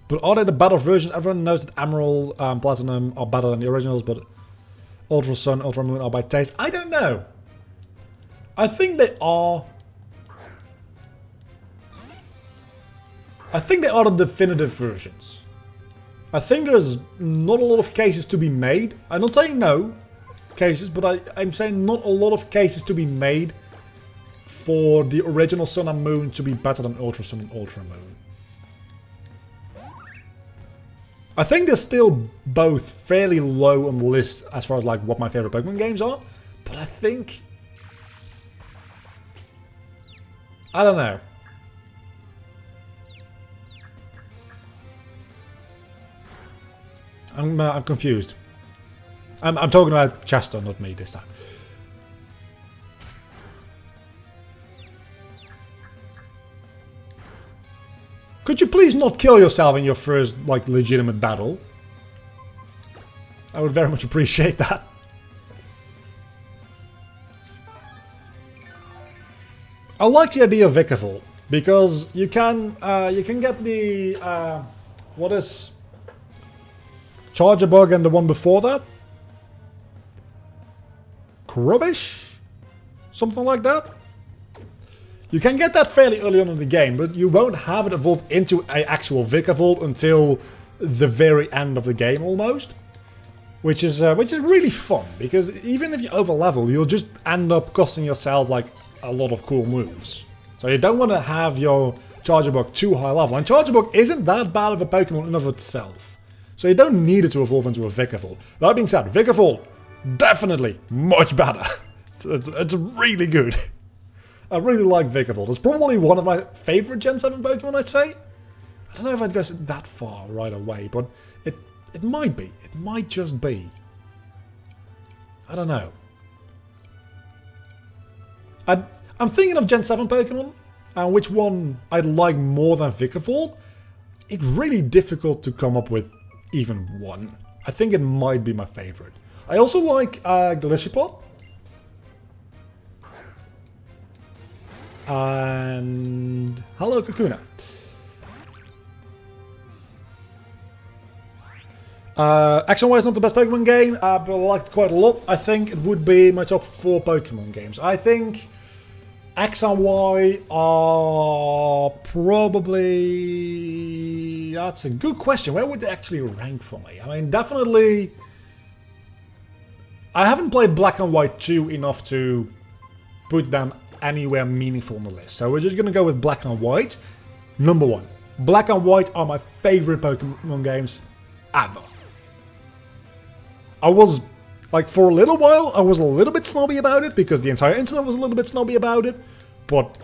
But are they the better versions? Everyone knows that Emerald and Platinum are better than the originals, but Ultra Sun, Ultra Moon are by taste. I don't know. I think they are. I think they are the definitive versions. I think there's not a lot of cases to be made. I'm not saying no cases, but I'm saying not a lot of cases to be made for the original Sun and Moon to be better than Ultra Sun and Ultra Moon. I think they're still both fairly low on the list as far as like what my favorite Pokemon games are, but I think, I don't know. I'm confused. I'm talking about Chester, not me this time. Could you please not kill yourself in your first, like, legitimate battle? I would very much appreciate that. I like the idea of Vikavolt, because you can get the, what is... Charger Bug and the one before that? Krubbish? Something like that? You can get that fairly early on in the game, but you won't have it evolve into an actual Vikavolt until the very end of the game almost. Which is really fun, because even if you overlevel, you'll just end up costing yourself like a lot of cool moves. So you don't want to have your Charger Bug too high level, and Charger Bug isn't that bad of a Pokemon in of itself. So you don't need it to evolve into a Vikavolt. That being said, Vikavolt, definitely much better. It's really good. I really like Vikavolt. It's probably one of my favorite Gen 7 Pokemon, I'd say. I don't know if I'd go that far right away, but it might be. It might just be. I don't know. I'm thinking of Gen 7 Pokemon, and which one I'd like more than Vikavolt. It's really difficult to come up with even one. I think it might be my favorite. I also like Galishapod. And hello, Kakuna. X and Y is not the best Pokemon game, but I liked it quite a lot. I think it would be my top 4 Pokemon games. I think X and Y are probably... That's a good question. Where would they actually rank for me? I mean, definitely... I haven't played Black and White 2 enough to put them anywhere meaningful on the list. So we're just going to go with Black and White. Number 1. Black and White are my favorite Pokemon games ever. I was, like, for a little while, I was a little bit snobby about it because the entire internet was a little bit snobby about it. But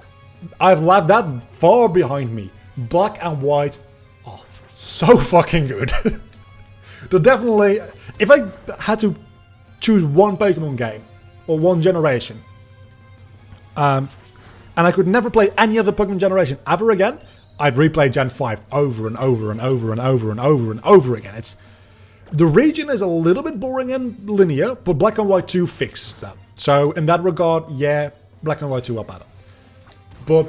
I've left that far behind me. Black and White are so fucking good. They're definitely... If I had to choose one Pokemon game, or one generation, and I could never play any other Pokemon generation ever again, I'd replay Gen 5 over and over and over and over and over and over again. The region is a little bit boring and linear, but Black and White 2 fixes that. So in that regard, yeah, Black and White 2 are better. But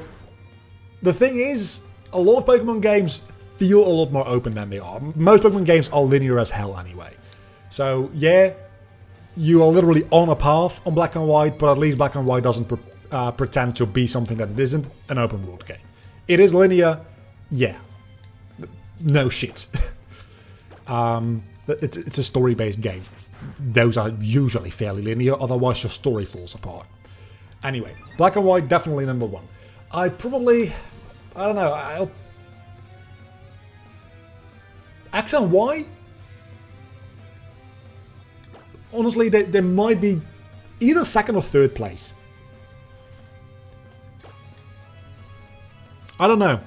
the thing is, a lot of Pokemon games feel a lot more open than they are. Most Pokemon games are linear as hell anyway. So yeah, you are literally on a path on Black and White, but at least Black and White doesn't pretend to be something that it isn't, an open world game. It is linear, yeah. No shit. It's a story-based game. Those are usually fairly linear, otherwise your story falls apart. Anyway, Black and White, definitely number one. I don't know, X and Y? Honestly, they might be either second or third place. I don't know.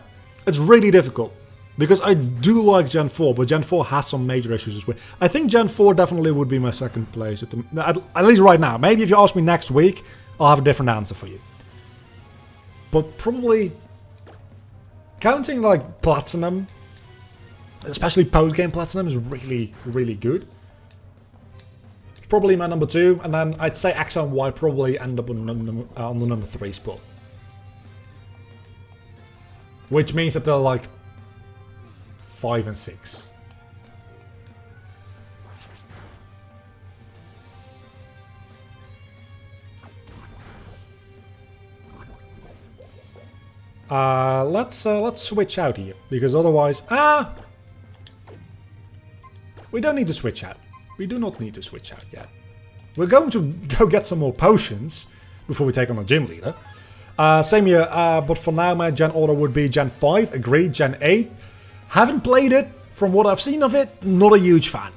It's really difficult. Because I do like Gen 4, but Gen 4 has some major issues as well. I think Gen 4 definitely would be my second place. At least right now. Maybe if you ask me next week, I'll have a different answer for you. But probably... counting like Platinum, especially post-game Platinum, is really, really good. It's probably my number 2. And then I'd say X and Y probably end up on the number 3 spot. Which means that they're like 5 and 6. Let's switch out here, because otherwise, we don't need to switch out. We do not need to switch out yet. We're going to go get some more potions before we take on a gym leader. Same here, but for now my gen order would be Gen 5, agreed, Gen 8. Haven't played it, from what I've seen of it, not a huge fan.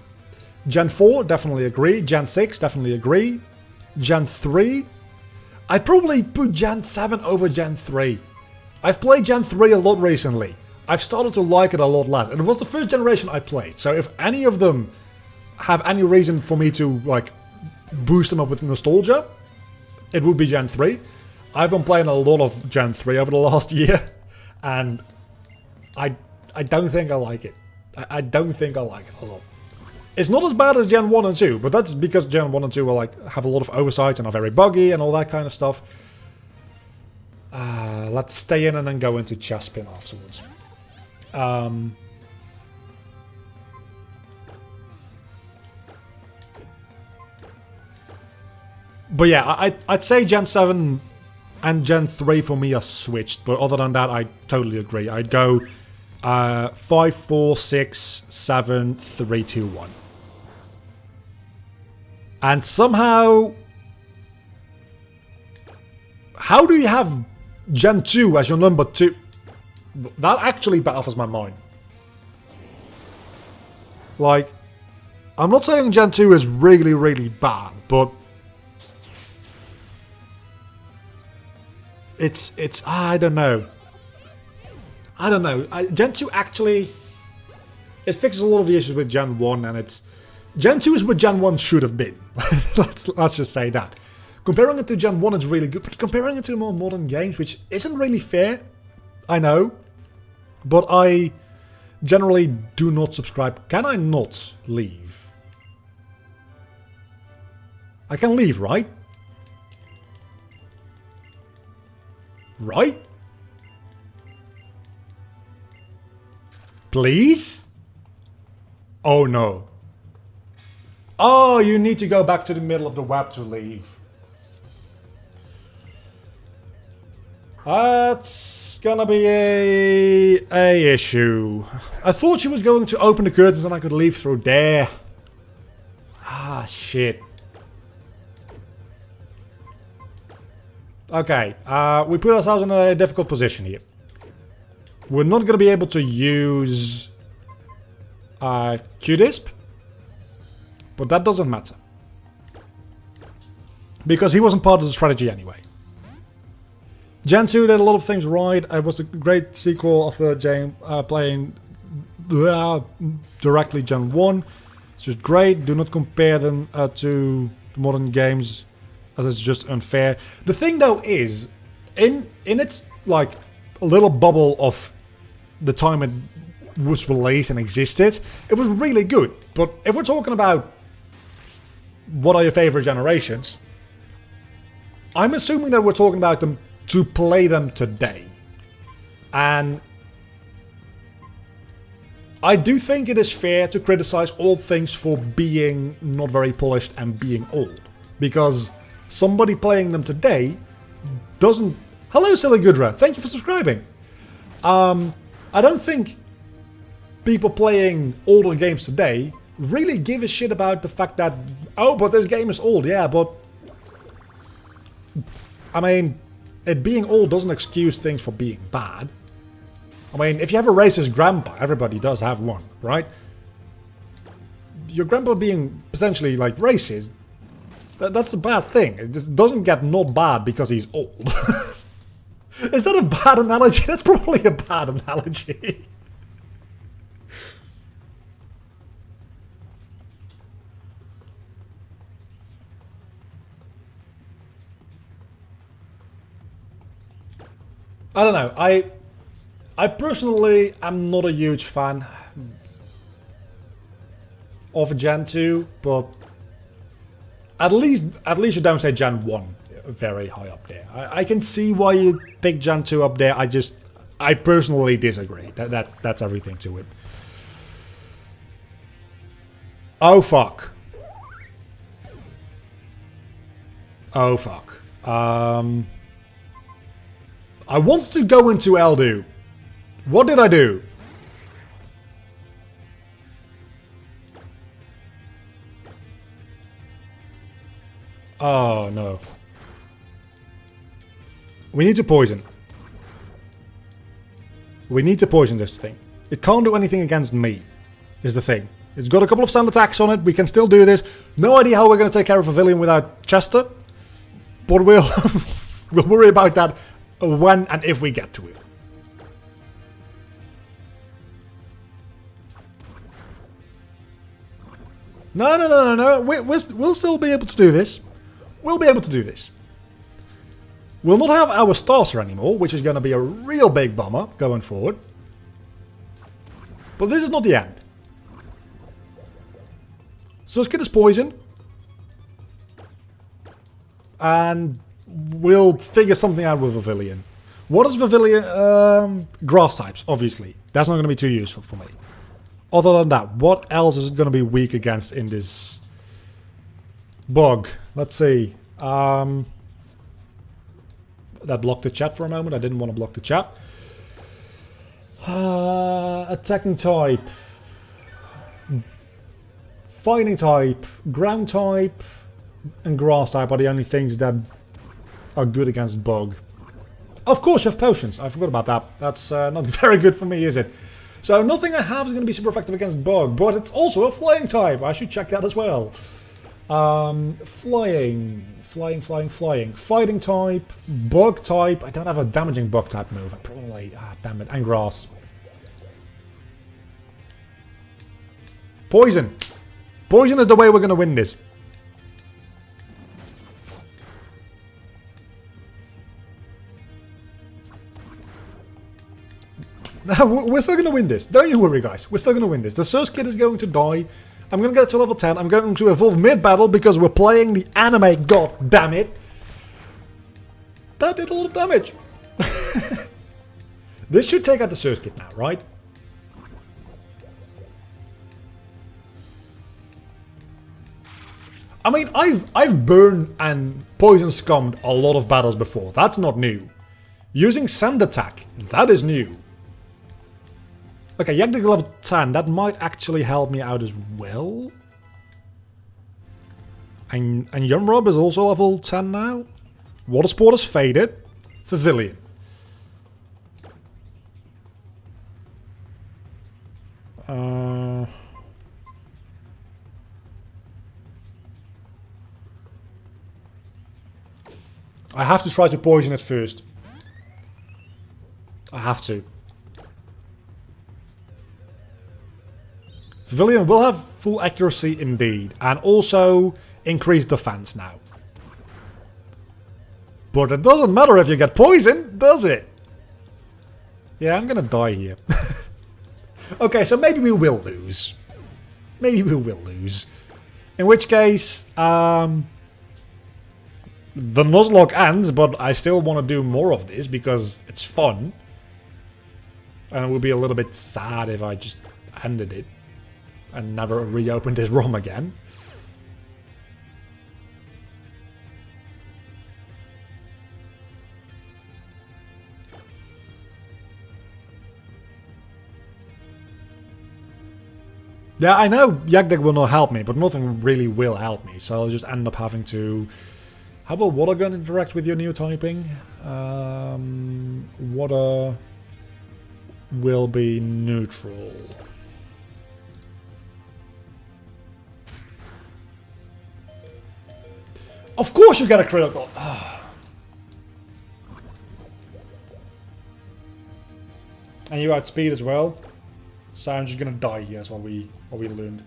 Gen 4, definitely agree, Gen 6, definitely agree. Gen 3, I'd probably put Gen 7 over Gen 3. I've played Gen 3 a lot recently. I've started to like it a lot less, and it was the first generation I played, so if any of them have any reason for me to, like, boost them up with nostalgia, it would be Gen 3. I've been playing a lot of Gen 3 over the last year, and I don't think I like it. I don't think I like it a lot. It's not as bad as Gen 1 and 2, but that's because Gen 1 and 2 are like, have a lot of oversights and are very buggy and all that kind of stuff. Let's stay in and then go into Chespin afterwards. But yeah, I'd say Gen 7 and Gen 3 for me are switched, but other than that, I totally agree. I'd go 5, 4, 6, 7, 3, 2, 1. And somehow... how do you have Gen 2 as your number 2? That actually baffles my mind. Like, I'm not saying Gen 2 is really, really bad, but... It's I don't know. Gen 2 actually... it fixes a lot of the issues with Gen 1, and it's... Gen 2 is what Gen 1 should have been. let's just say that. Comparing it to Gen 1 is really good, but comparing it to more modern games, which isn't really fair, I know, but I generally do not subscribe. Can I not leave? I can leave, right? Right? Please? Oh no. Oh, you need to go back to the middle of the web to leave. That's gonna be a issue. I thought she was going to open the curtains and I could leave through there. Ah, shit. Okay, we put ourselves in a difficult position here. We're not gonna be able to use Q-Disp, but that doesn't matter. Because he wasn't part of the strategy anyway. Gen 2 did a lot of things right. It was a great sequel of the game playing directly Gen 1. It's just great. Do not compare them to modern games, as it's just unfair. The thing though is, in its like a little bubble of the time it was released and existed, it was really good. But if we're talking about what are your favorite generations, I'm assuming that we're talking about them to play them today. And I do think it is fair to criticize old things for being not very polished and being old. Because somebody playing them today doesn't... Hello, Silly Gudra. Thank you for subscribing. I don't think people playing older games today really give a shit about the fact that, oh, but this game is old. Yeah, but... I mean, it being old doesn't excuse things for being bad. I mean, if you have a racist grandpa, everybody does have one, right? Your grandpa being potentially, like, racist, that's a bad thing. It just doesn't get not bad because he's old. Is that a bad analogy? That's probably a bad analogy. I don't know. I personally am not a huge fan of Gen 2, but at least you don't say Gen 1 very high up there. I can see why you pick Gen 2 up there. I personally disagree. That's everything to it. Oh fuck. Oh fuck. I wanted to go into Eldu. What did I do? Oh no. We need to poison. We need to poison this thing. It can't do anything against me, is the thing. It's got a couple of sand attacks on it. We can still do this. No idea how we're going to take care of Pavilion without Chester. But we'll worry about that when and if we get to it. No. We'll still be able to do this. We'll be able to do this. We'll not have our Starter anymore, which is going to be a real big bummer going forward. But this is not the end. So let's get this poison. And we'll figure something out with Pavilion. What is Pavilion? Grass types, obviously. That's not going to be too useful for me. Other than that, what else is it going to be weak against in this bug? Let's see. That blocked the chat for a moment. I didn't want to block the chat. Attacking type. Fighting type. Ground type. And grass type are the only things that are good against bug. Of course you have potions. I forgot about that. That's not very good for me, is it? So nothing I have is going to be super effective against bug, but it's also a flying type. I should check that as well. Flying. Fighting type. Bug type. I don't have a damaging bug type move. I probably... damn it. And grass. Poison. Poison is the way we're going to win this. We're still going to win this. Don't you worry, guys. We're still going to win this. The Surge Kid is going to die. I'm going to get to level 10. I'm going to evolve mid-battle because we're playing the anime. God damn it. That did a lot of damage. This should take out the Surge Kid now, right? I mean, I've burned and poison scummed a lot of battles before. That's not new. Using Sand Attack, that is new. Okay, Yagdig level 10, that might actually help me out as well. And Yumrob is also level 10 now. Water Sport has faded. Pavilion. I have to try to poison it first. I have to. Pavilion will have full accuracy indeed, and also increased defense now. But it doesn't matter if you get poisoned, does it? Yeah, I'm gonna die here. Okay, so maybe we will lose. Maybe we will lose. In which case, the nuzlocke ends, but I still want to do more of this because it's fun. And it would be a little bit sad if I just ended it and never reopened his ROM again. Yeah, I know Yagdek will not help me, but nothing really will help me, so I'll just end up having to... How will Water Gun interact with your new typing? Water will be neutral. Of course you get a critical! And you outspeed as well. So I'm just gonna die here is what we learned.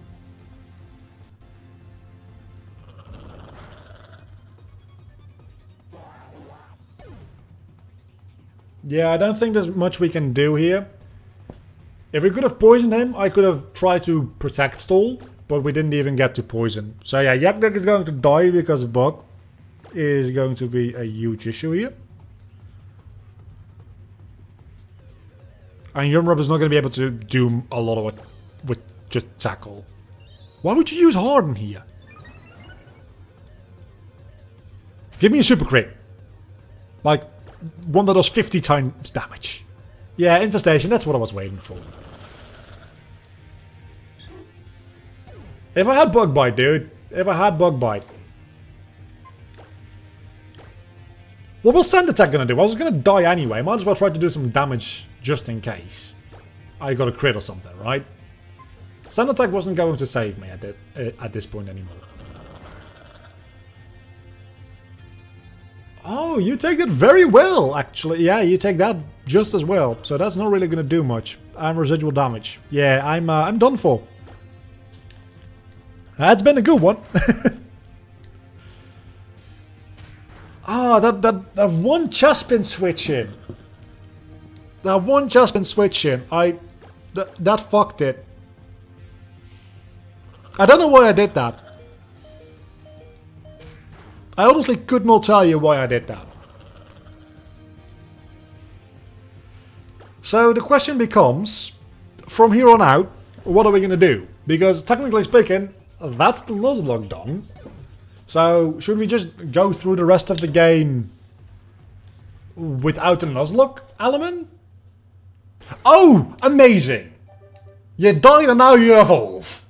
Yeah, I don't think there's much we can do here. If we could have poisoned him, I could have tried to protect stall, but we didn't even get to poison. So yeah, Yagdek is going to die because Bug is going to be a huge issue here. And Yumrup is not going to be able to do a lot of it with just tackle. Why would you use Harden here? Give me a super crit. Like, one that does 50 times damage. Yeah, Infestation, that's what I was waiting for. If I had Bug Bite, dude. If I had Bug Bite. What was Sand Attack going to do? I was going to die anyway. Might as well try to do some damage just in case. I got a crit or something, right? Sand Attack wasn't going to save me at this point anymore. Oh, you take that very well, actually. Yeah, you take that just as well. So that's not really going to do much. And residual damage. Yeah, I'm done for. That's been a good one. Ah, that one just been switching. That one just been switching. That fucked it. I don't know why I did that. I honestly could not tell you why I did that. So the question becomes, from here on out, what are we going to do? Because technically speaking, that's the nuzlocke done. So should we just go through the rest of the game without a nuzlocke element? Oh, amazing! You died and now you evolve.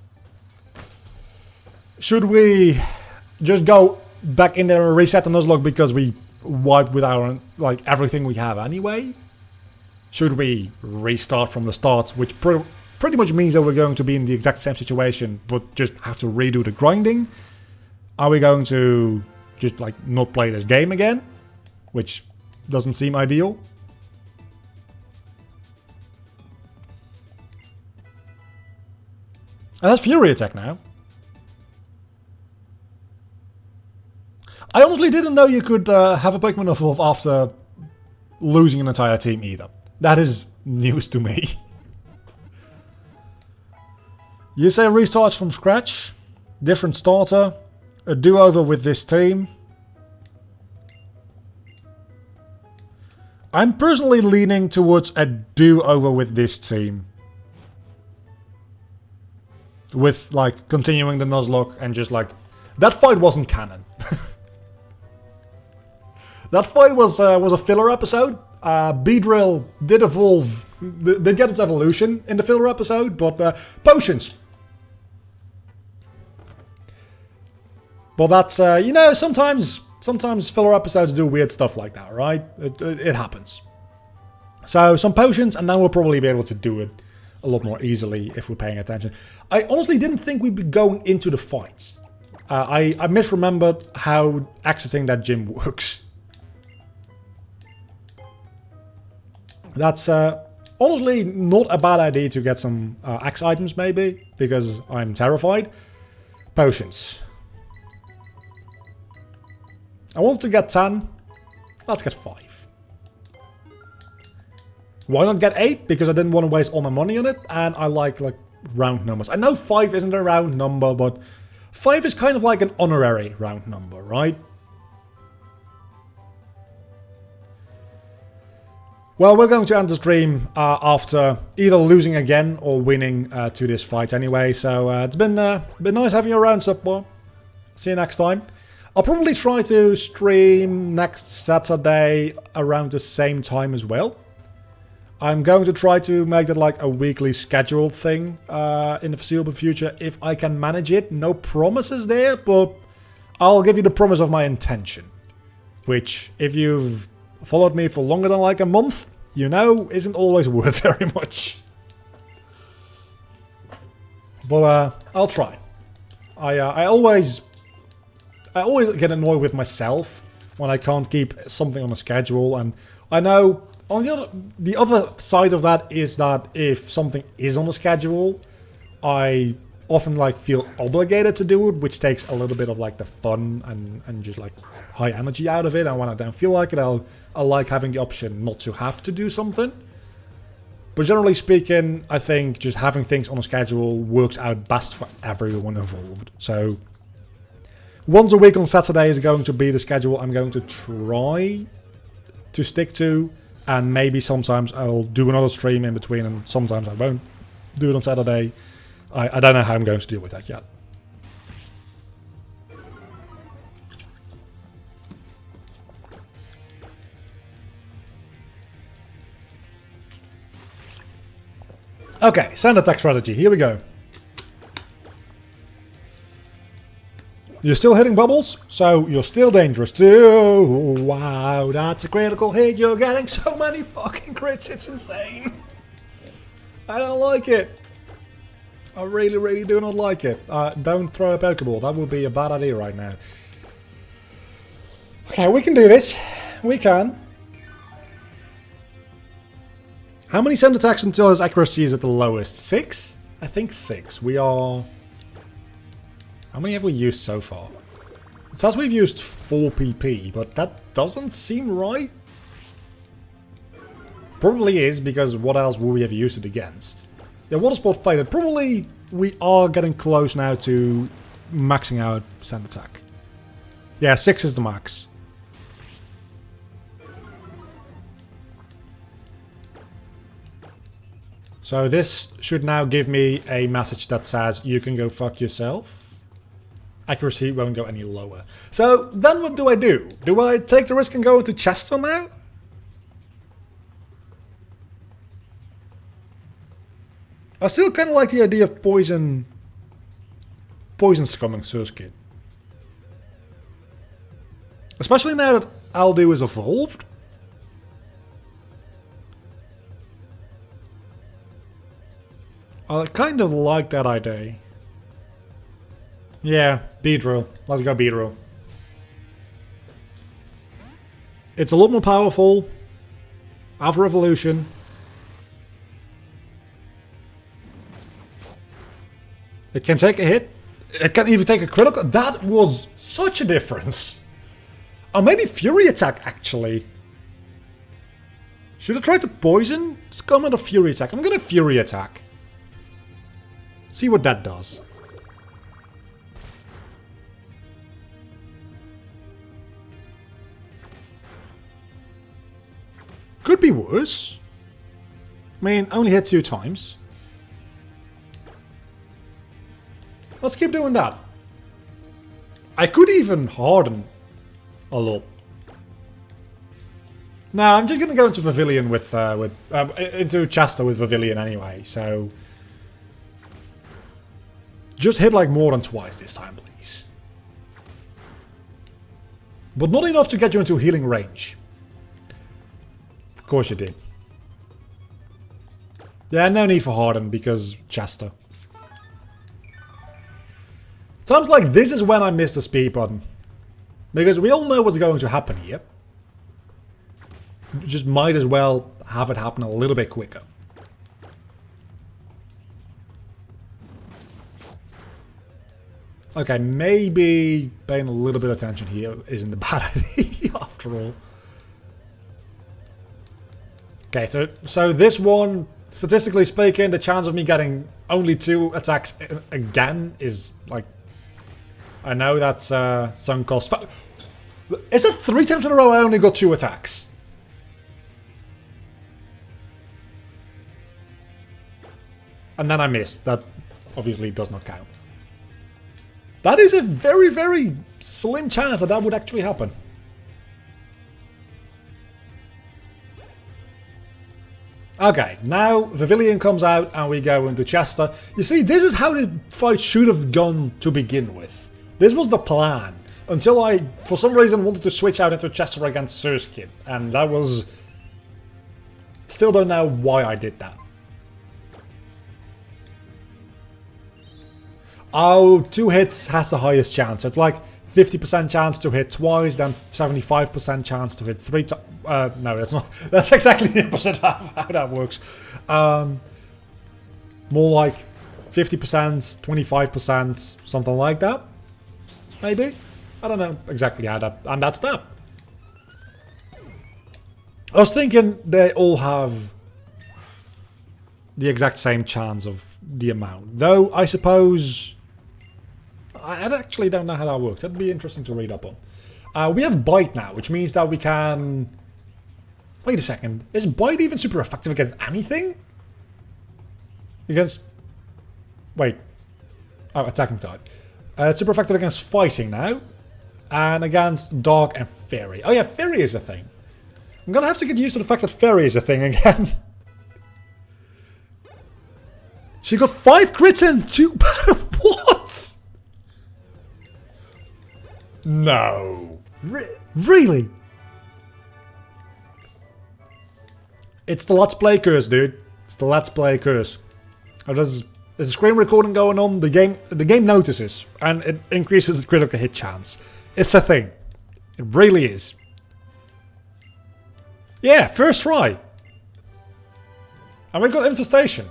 Should we just go back in there and reset the nuzlocke because we wiped with our, like, everything we have anyway? Should we restart from the start, which pretty much means that we're going to be in the exact same situation but just have to redo the grinding? Are we going to just, like, not play this game again? Which doesn't seem ideal. And that's Fury Attack now. I honestly didn't know you could have a Pokemon evolve after losing an entire team either. That is news to me. You say restarts from scratch, different starter, a do-over with this team. I'm personally leaning towards a do-over with this team. With, like, continuing the nuzlocke and just, like... That fight wasn't canon. That fight was a filler episode. Beedrill did evolve, did get its evolution in the filler episode, but potions. But that's, you know, sometimes filler episodes do weird stuff like that, right? It happens. So some potions, and then we'll probably be able to do it a lot more easily if we're paying attention. I honestly didn't think we'd be going into the fights. I misremembered how exiting that gym works. That's honestly not a bad idea to get some X items maybe, because I'm terrified. Potions. I wanted to get 10. Let's get 5. Why not get 8? Because I didn't want to waste all my money on it, and I like round numbers. I know 5 isn't a round number, but 5 is kind of like an honorary round number, right? Well, we're going to end the stream after either losing again or winning to this fight anyway. So it's been nice having you around, Subboy. See you next time. I'll probably try to stream next Saturday around the same time as well. I'm going to try to make that like a weekly scheduled thing in the foreseeable future if I can manage it. No promises there, but I'll give you the promise of my intention. Which, if you've followed me for longer than like a month, you know isn't always worth very much. But I'll try. I always get annoyed with myself when I can't keep something on a schedule, and I know on the other side of that is that if something is on a schedule, I often like feel obligated to do it, which takes a little bit of like the fun and just like high energy out of it. And when I don't feel like it, I like having the option not to have to do something. But generally speaking, I think just having things on a schedule works out best for everyone involved. So once a week on Saturday is going to be the schedule I'm going to try to stick to. And maybe sometimes I'll do another stream in between, and sometimes I won't do it on Saturday. I don't know how I'm going to deal with that yet. Okay, sand attack strategy. Here we go. You're still hitting bubbles, so you're still dangerous too. Wow, that's a critical hit. You're getting so many fucking crits. It's insane. I don't like it. I really, really do not like it. Don't throw a Pokeball. That would be a bad idea right now. Okay, we can do this. We can. How many sand attacks until his accuracy is at the lowest? 6? I think 6. We are... How many have we used so far? It says we've used 4 PP, but that doesn't seem right. Probably is, because what else would we have used it against? Yeah, Water Sport faded. Probably we are getting close now to maxing out sand attack. Yeah, 6 is the max. So this should now give me a message that says, you can go fuck yourself. Accuracy won't go any lower. So then what do? Do I take the risk and go to Chester now? I still kind of like the idea of poison scumming Surskit. Especially now that Aldu is evolved. I kind of like that idea. Yeah, Beedrill. Let's go Beedrill. It's a lot more powerful. After evolution. It can take a hit. It can even take a critical. That was such a difference. Or maybe Fury Attack, actually. Should I try to poison Scum with a Fury Attack? I'm gonna Fury Attack. See what that does. Could be worse. I mean, only hit 2 times. Let's keep doing that. I could even harden a lot. No, I'm just gonna go into Pavilion with into Chester with Pavilion anyway. So just hit like more than twice this time, please. But not enough to get you into healing range. Of course you did. Yeah, no need for Harden because Chester. Sounds like this is when I missed the speed button. Because we all know what's going to happen here. Just might as well have it happen a little bit quicker. Okay, maybe paying a little bit of attention here isn't a bad idea after all. Okay, so this one, statistically speaking, the chance of me getting only 2 attacks again is like... I know that's sunk cost. Is it 3 times in a row I only got 2 attacks? And then I missed. That obviously does not count. That is a very, very slim chance that that would actually happen. Okay, now Vivillion comes out and we go into Chester. You see, this is how the fight should have gone to begin with. This was the plan. Until I, for some reason, wanted to switch out into Chester against Surskit. And that was... Still don't know why I did that. Oh, 2 hits has the highest chance. It's like 50% chance to hit twice, then 75% chance to hit 3 times. No, that's not. That's exactly the opposite of how that works. More like 50%, 25%, something like that. Maybe? I don't know exactly how that... And that's that. I was thinking they all have the exact same chance of the amount. Though, I suppose... I actually don't know how that works. That'd be interesting to read up on. We have Bite now, which means that we can... Wait a second. Is Bite even super effective against anything? Against... Wait. Oh, attacking type. It's super effective against fighting now. And against Dog and Fairy. Oh yeah, Fairy is a thing. I'm gonna have to get used to the fact that Fairy is a thing again. She got 5 crits and 2... What? No. Really? It's the Let's Play curse, dude. It's the Let's Play curse. Oh, there's a screen recording going on. The game notices. And it increases the critical hit chance. It's a thing. It really is. Yeah, first try. And we got Infestation.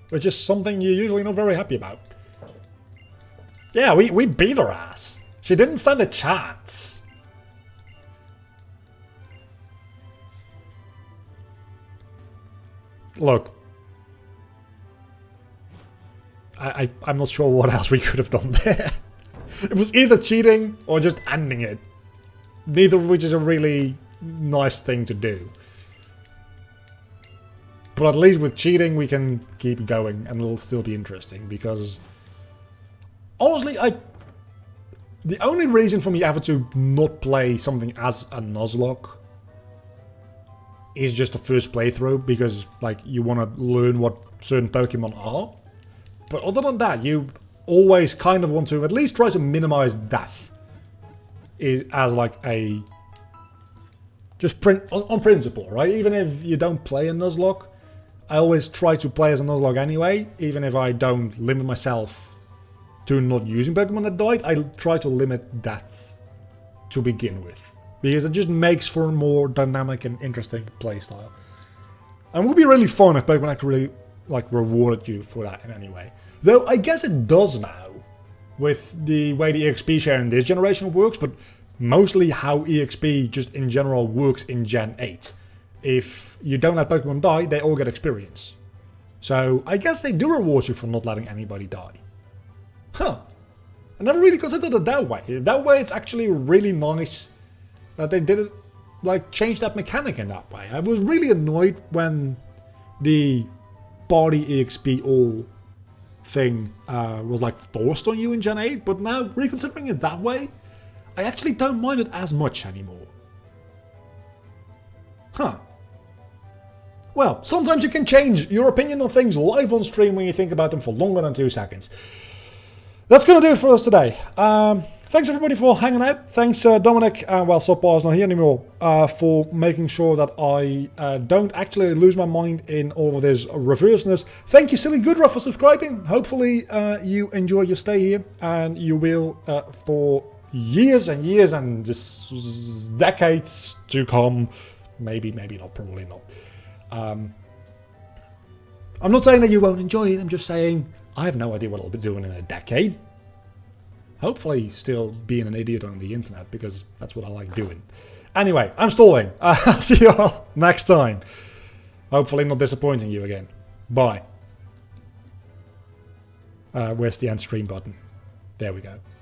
Which is something you're usually not very happy about. Yeah, we beat her ass. She didn't stand a chance. Look. I'm not sure what else we could have done there. It was either cheating or just ending it. Neither of which is a really nice thing to do. But at least with cheating we can keep going and it'll still be interesting because... Honestly, the only reason for me ever to not play something as a nuzlocke is just the first playthrough because like you want to learn what certain Pokemon are. But other than that, you always kind of want to at least try to minimize death as like a... Just on principle, right? Even if you don't play a nuzlocke, I always try to play as a nuzlocke anyway, even if I don't limit myself to not using Pokemon that died. I try to limit deaths to begin with, because it just makes for a more dynamic and interesting playstyle. And it would be really fun if Pokemon actually like rewarded you for that in any way. Though I guess it does now, with the way the EXP share in this generation works, but mostly how EXP just in general works in Gen 8. If you don't let Pokemon die, they all get experience. So I guess they do reward you for not letting anybody die. Huh. I never really considered it that way. That way it's actually really nice that they did it, like change that mechanic in that way. I was really annoyed when the body EXP all thing was like forced on you in Gen 8, but now reconsidering it that way, I actually don't mind it as much anymore. Huh. Well, sometimes you can change your opinion on things live on stream when you think about them for longer than 2 seconds. That's going to do it for us today. Thanks everybody for hanging out. Thanks Dominic, well Subbar's not here anymore, for making sure that I don't actually lose my mind in all of this reverseness. Thank you Silly Goodruff for subscribing. Hopefully you enjoy your stay here, and you will for years and years and decades to come. Maybe not, probably not. I'm not saying that you won't enjoy it, I'm just saying I have no idea what I'll be doing in a decade. Hopefully still being an idiot on the internet, because that's what I like doing. Anyway, I'm stalling. I'll see you all next time. Hopefully not disappointing you again. Bye. Where's the end stream button? There we go.